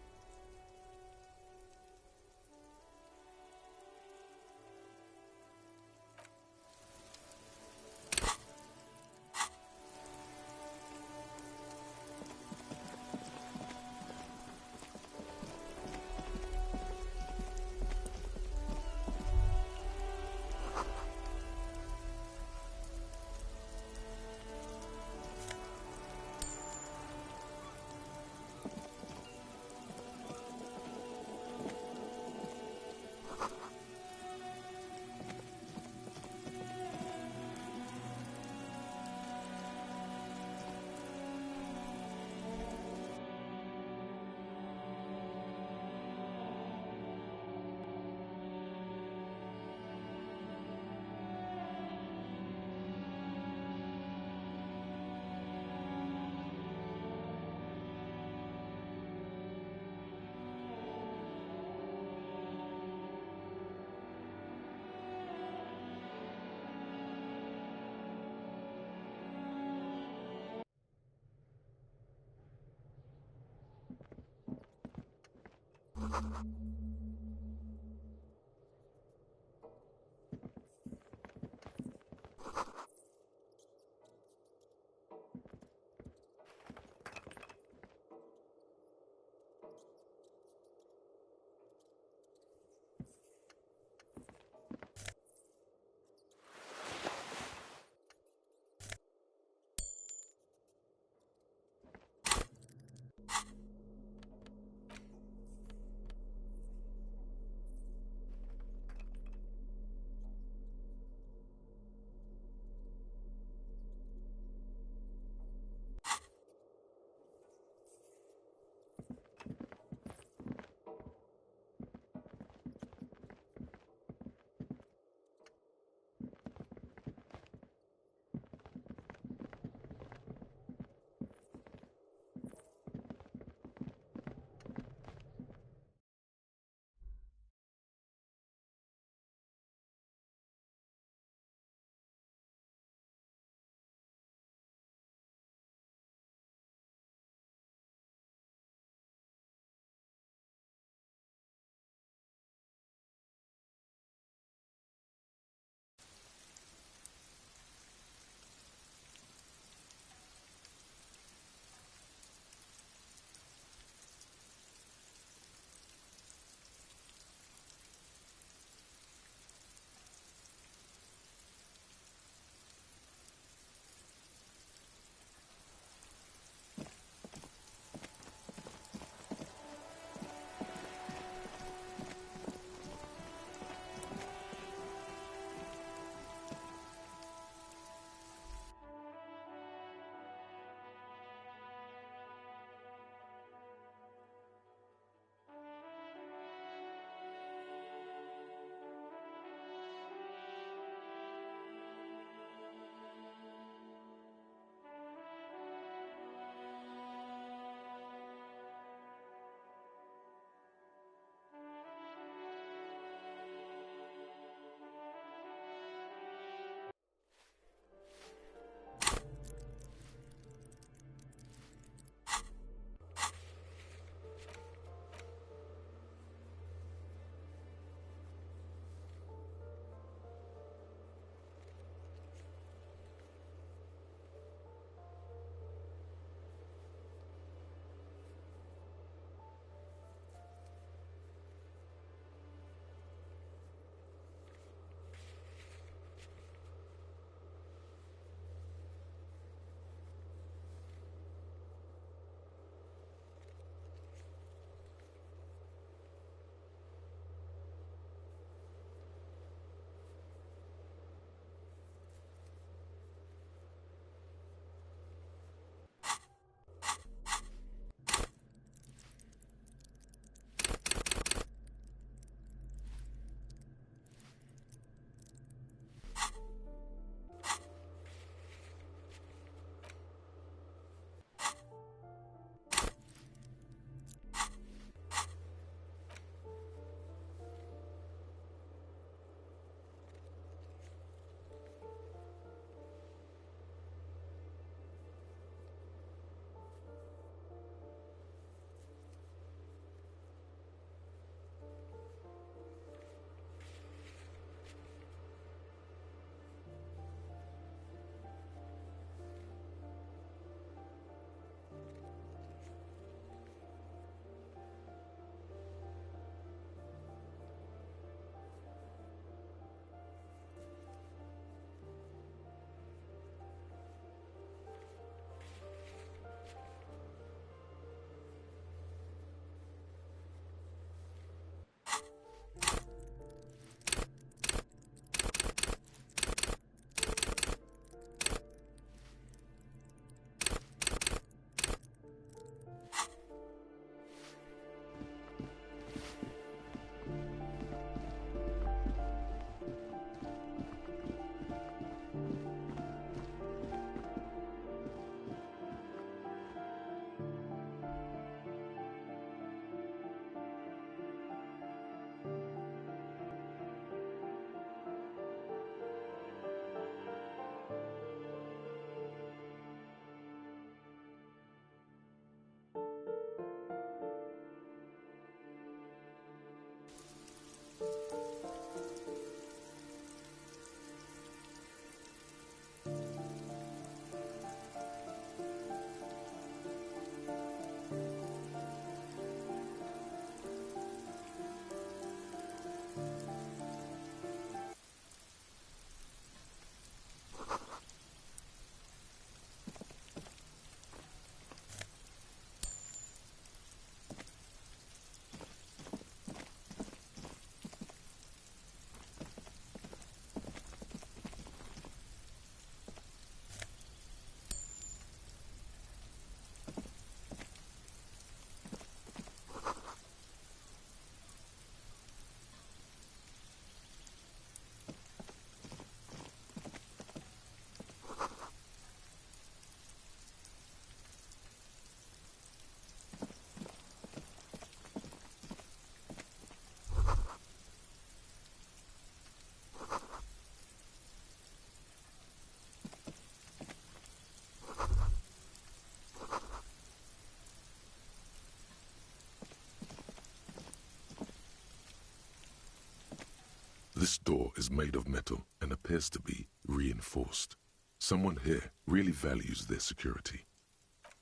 This door is made of metal and appears to be reinforced. Someone here really values their security.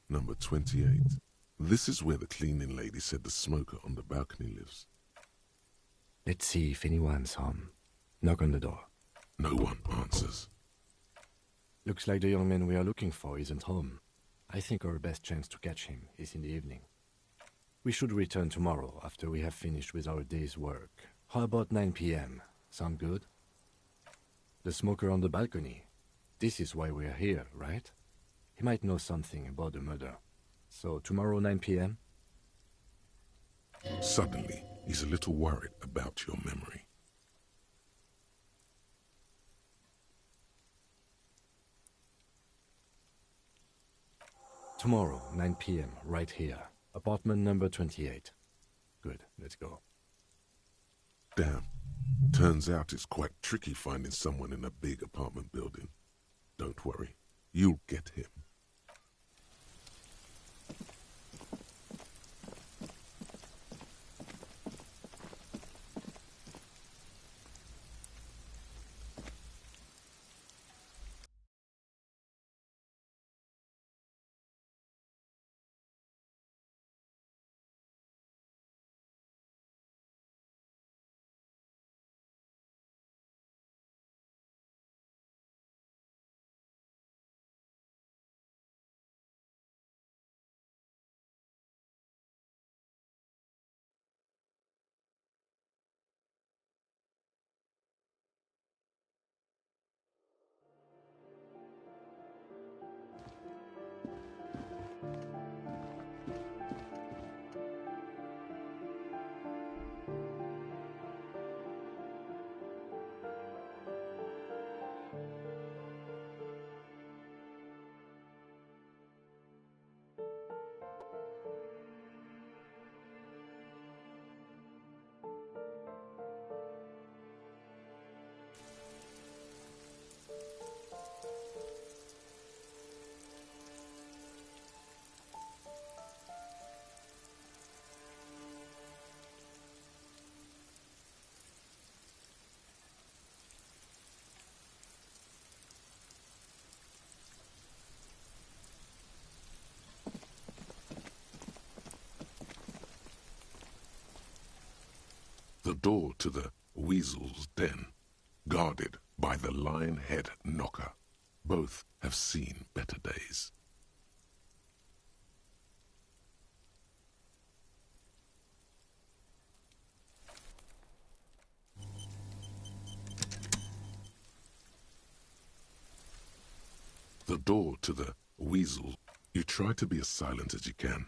Number 28. This is where the cleaning lady said the smoker on the balcony lives. Let's see if anyone's home. Knock on the door. No one answers. Looks like the young man we are looking for isn't home. I think our best chance to catch him is in the evening. We should return tomorrow after we have finished with our day's work. How about 9 p.m.? Sound good? The smoker on the balcony. This is why we're here, right? He might know something about the murder. So tomorrow 9 p.m.? Suddenly, he's a little worried about your memory. Tomorrow, 9 p.m., right here. Apartment number 28. Good, let's go. Damn. Turns out it's quite tricky finding someone in a big apartment building. Don't worry, you'll get him. The door to the weasel's den, guarded by the lion-head knocker. Both have seen better days. The door to the weasel. You try to be as silent as you can.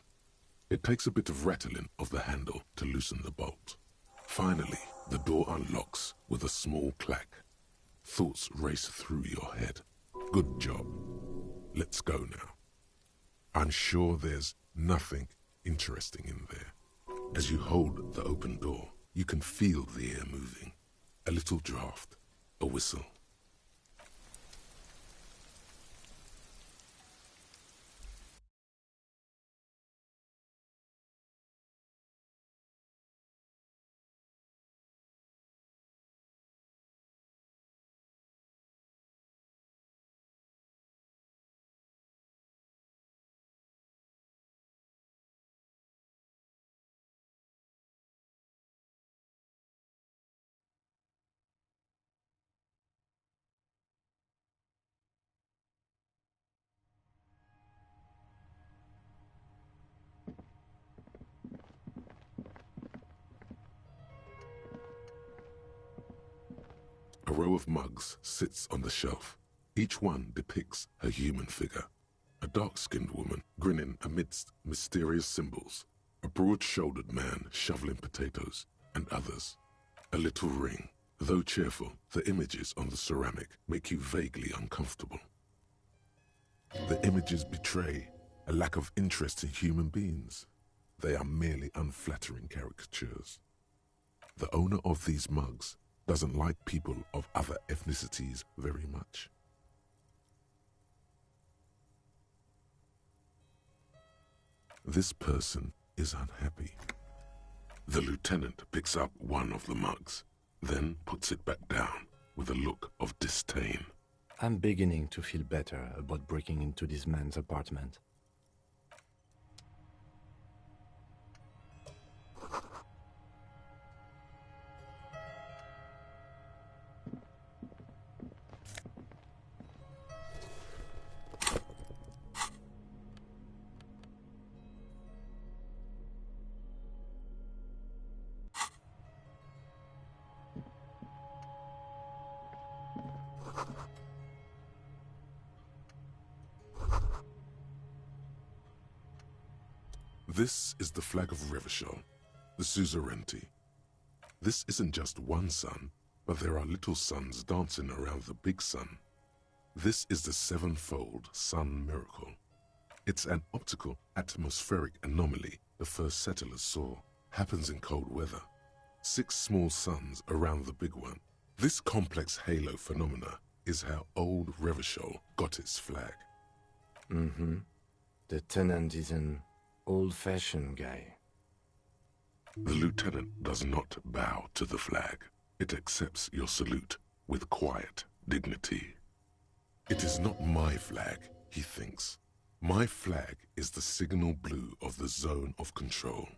It takes a bit of rattling of the handle to loosen the bolt. Finally, the door unlocks with a small clack. Thoughts race through your head. Good job. Let's go now. I'm sure there's nothing interesting in there. As you hold the open door, you can feel the air moving. A little draft, a whistle. A row of mugs sits on the shelf. Each one depicts a human figure. A dark-skinned woman grinning amidst mysterious symbols. A broad-shouldered man shoveling potatoes, and others. A little ring. Though cheerful, the images on the ceramic make you vaguely uncomfortable. The images betray a lack of interest in human beings. They are merely unflattering caricatures. The owner of these mugs doesn't like people of other ethnicities very much. This person is unhappy. The lieutenant picks up one of the mugs. then puts it back down with a look of disdain. I'm beginning to feel better about breaking into this man's apartment. This is the flag of Revachol, the suzerainty. This isn't just one sun, but there are little suns dancing around the big sun. This is the sevenfold sun miracle. It's an optical atmospheric anomaly the first settlers saw. Happens in cold weather. 6 small suns around the big one. This complex halo phenomena is how old Revachol got its flag. Mm-hmm. The tenant is an old-fashioned guy. The lieutenant does not bow to the flag. It accepts your salute with quiet dignity. It is not my flag, he thinks. My flag is the signal blue of the zone of control.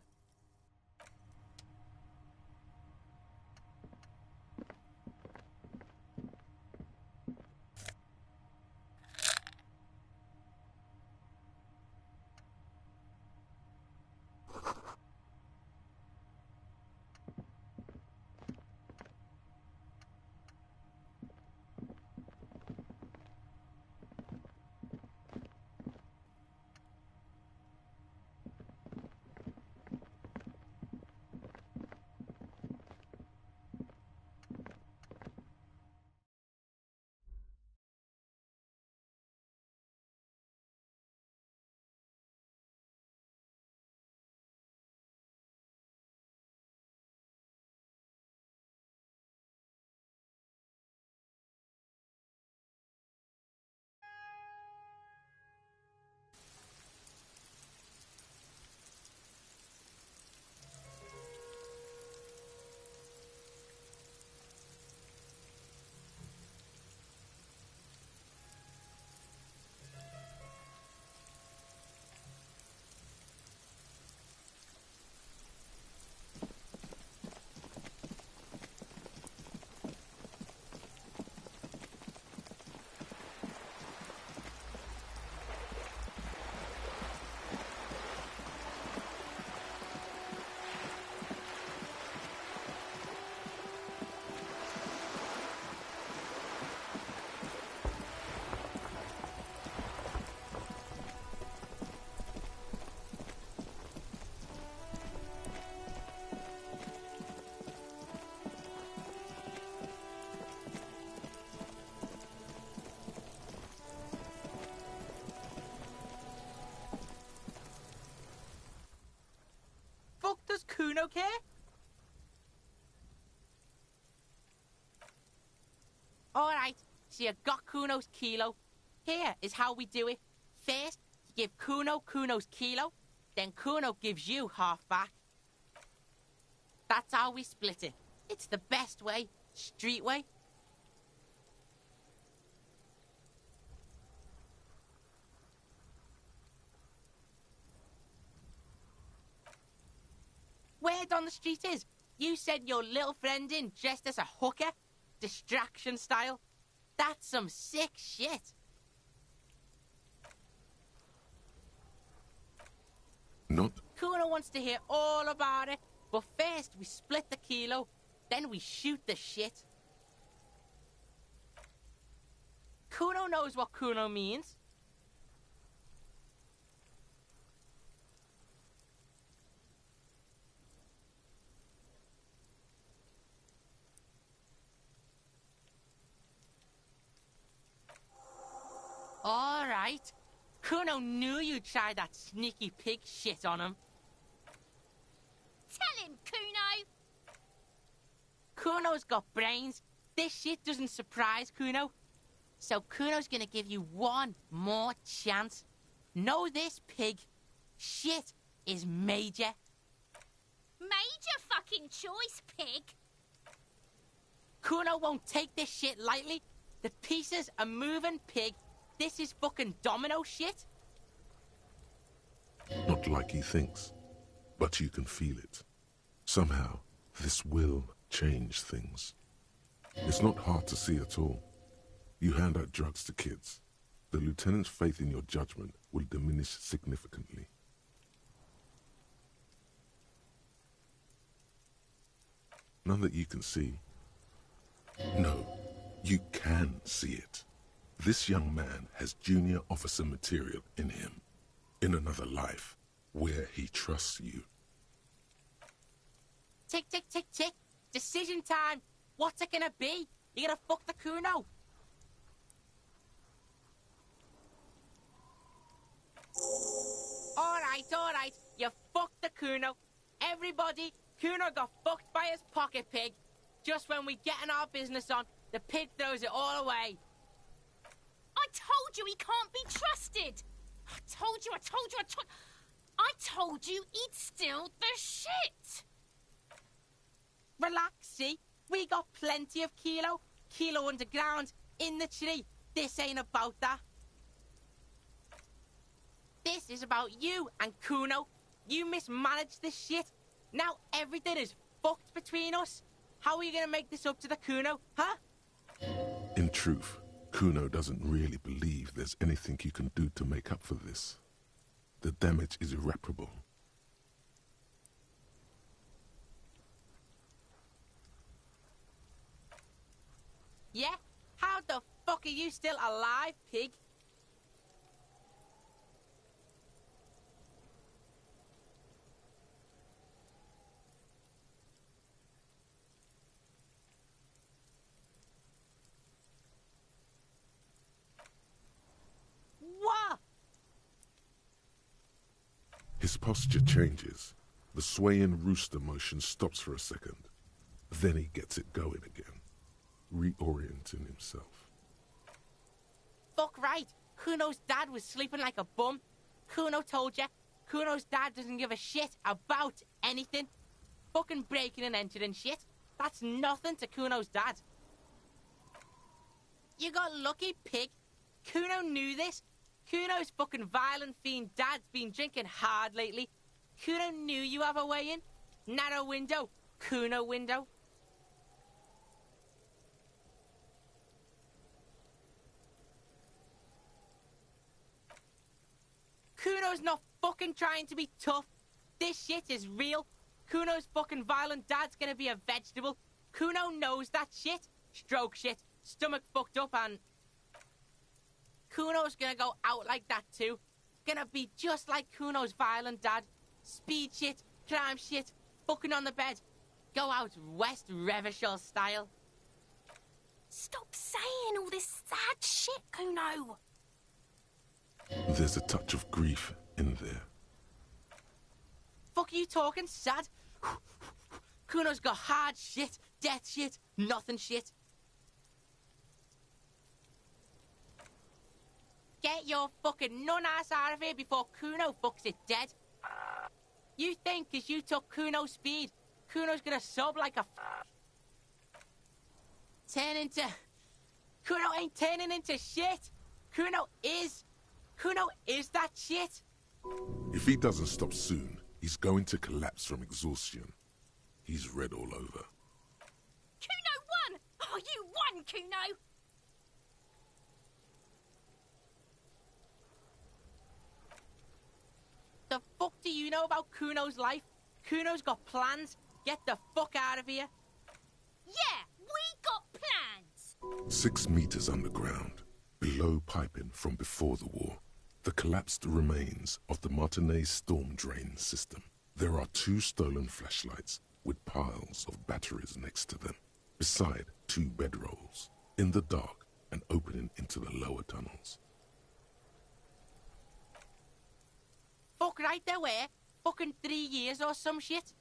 Does Kuno care? Alright, so you got Kuno's kilo. Here is how we do it. First, you give Kuno Kuno's kilo, then Kuno gives you half back. That's how we split it. It's the best way, street way. Word on the street is, you sent your little friend in dressed as a hooker, distraction style. That's some sick shit. Not. Kuno wants to hear all about it, but first we split the kilo, then we shoot the shit. Kuno knows what Kuno means. All right. Kuno knew you'd try that sneaky pig shit on him. Tell him, Kuno! Kuno's got brains. This shit doesn't surprise Kuno. So Kuno's gonna give you one more chance. Know this, pig. Shit is major. Major fucking choice, pig. Kuno won't take this shit lightly. The pieces are moving, pig. This is fucking domino shit. Not like he thinks, but you can feel it. Somehow, this will change things. It's not hard to see at all. You hand out drugs to kids. The lieutenant's faith in your judgment will diminish significantly. None that you can see. No, you can see it. This young man has junior officer material in him. In another life, where he trusts you. Tick, tick, tick, tick. Decision time. What's it gonna be? You gonna fuck the Kuno? All right. You fucked the Kuno. Everybody, Kuno got fucked by his pocket pig. Just when we getting our business on, the pig throws it all away. I told you he can't be trusted. I told you. I told you he'd steal the shit. Relax, see? We got plenty of Kilo. Kilo underground, in the tree. This ain't about that. This is about you and Kuno. You mismanaged this shit. Now everything is fucked between us. How are you gonna make this up to the Kuno, huh? In truth, Kuno doesn't really believe there's anything you can do to make up for this. The damage is irreparable. Yeah? How the fuck are you still alive, pig? What? His posture changes. The swaying rooster motion stops for a second. Then he gets it going again, reorienting himself. Fuck right. Kuno's dad was sleeping like a bum. Kuno told ya. Kuno's dad doesn't give a shit about anything. Fucking breaking and entering shit. That's nothing to Kuno's dad. You got lucky, pig. Kuno knew this. Kuno's fucking violent fiend dad's been drinking hard lately. Kuno knew you have a way in. Narrow window. Kuno window. Kuno's not fucking trying to be tough. This shit is real. Kuno's fucking violent dad's gonna be a vegetable. Kuno knows that shit. Stroke shit. Stomach fucked up and... Kuno's gonna go out like that too. Gonna be just like Kuno's violent dad. Speed shit, crime shit, fucking on the bed. Go out West Revachol style. Stop saying all this sad shit, Kuno. There's a touch of grief in there. Fuck you talking sad? Kuno's got hard shit, death shit, nothing shit. Get your fucking nun-ass out of here before Kuno fucks it dead. You think 'cause you took Kuno's speed, Kuno's gonna sub like a turn into... Kuno ain't turning into shit. Kuno is that shit. If he doesn't stop soon, he's going to collapse from exhaustion. He's red all over. Kuno won! Oh, you won, Kuno! The fuck do you know about Kuno's life? Kuno's got plans. Get the fuck out of here. Yeah, we got plans. 6 meters underground, below piping from before the war, the collapsed remains of the Martinez storm drain system. There are 2 stolen flashlights with piles of batteries next to them, beside 2 bedrolls, in the dark and opening into the lower tunnels. Fuck right there were. Fucking 3 years or some shit.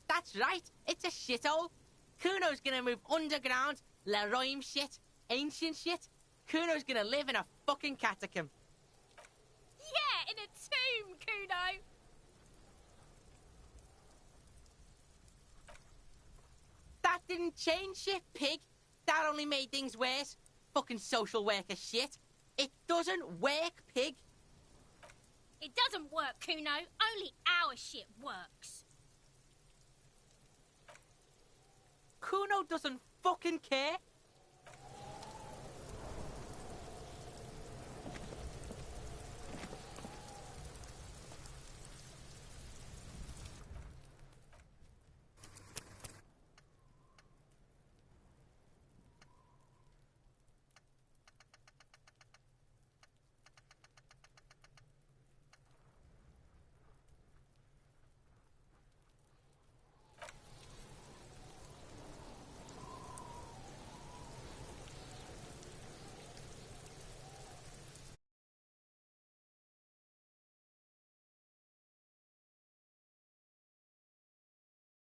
That's right, it's a shithole. Kuno's gonna move underground, Leroy shit, ancient shit. Kuno's gonna live in a fucking catacomb. Yeah, get in a tomb, Kuno! That didn't change shit, pig. That only made things worse. Fucking social worker shit. It doesn't work, pig. It doesn't work, Kuno. Only our shit works. Kuno doesn't fucking care.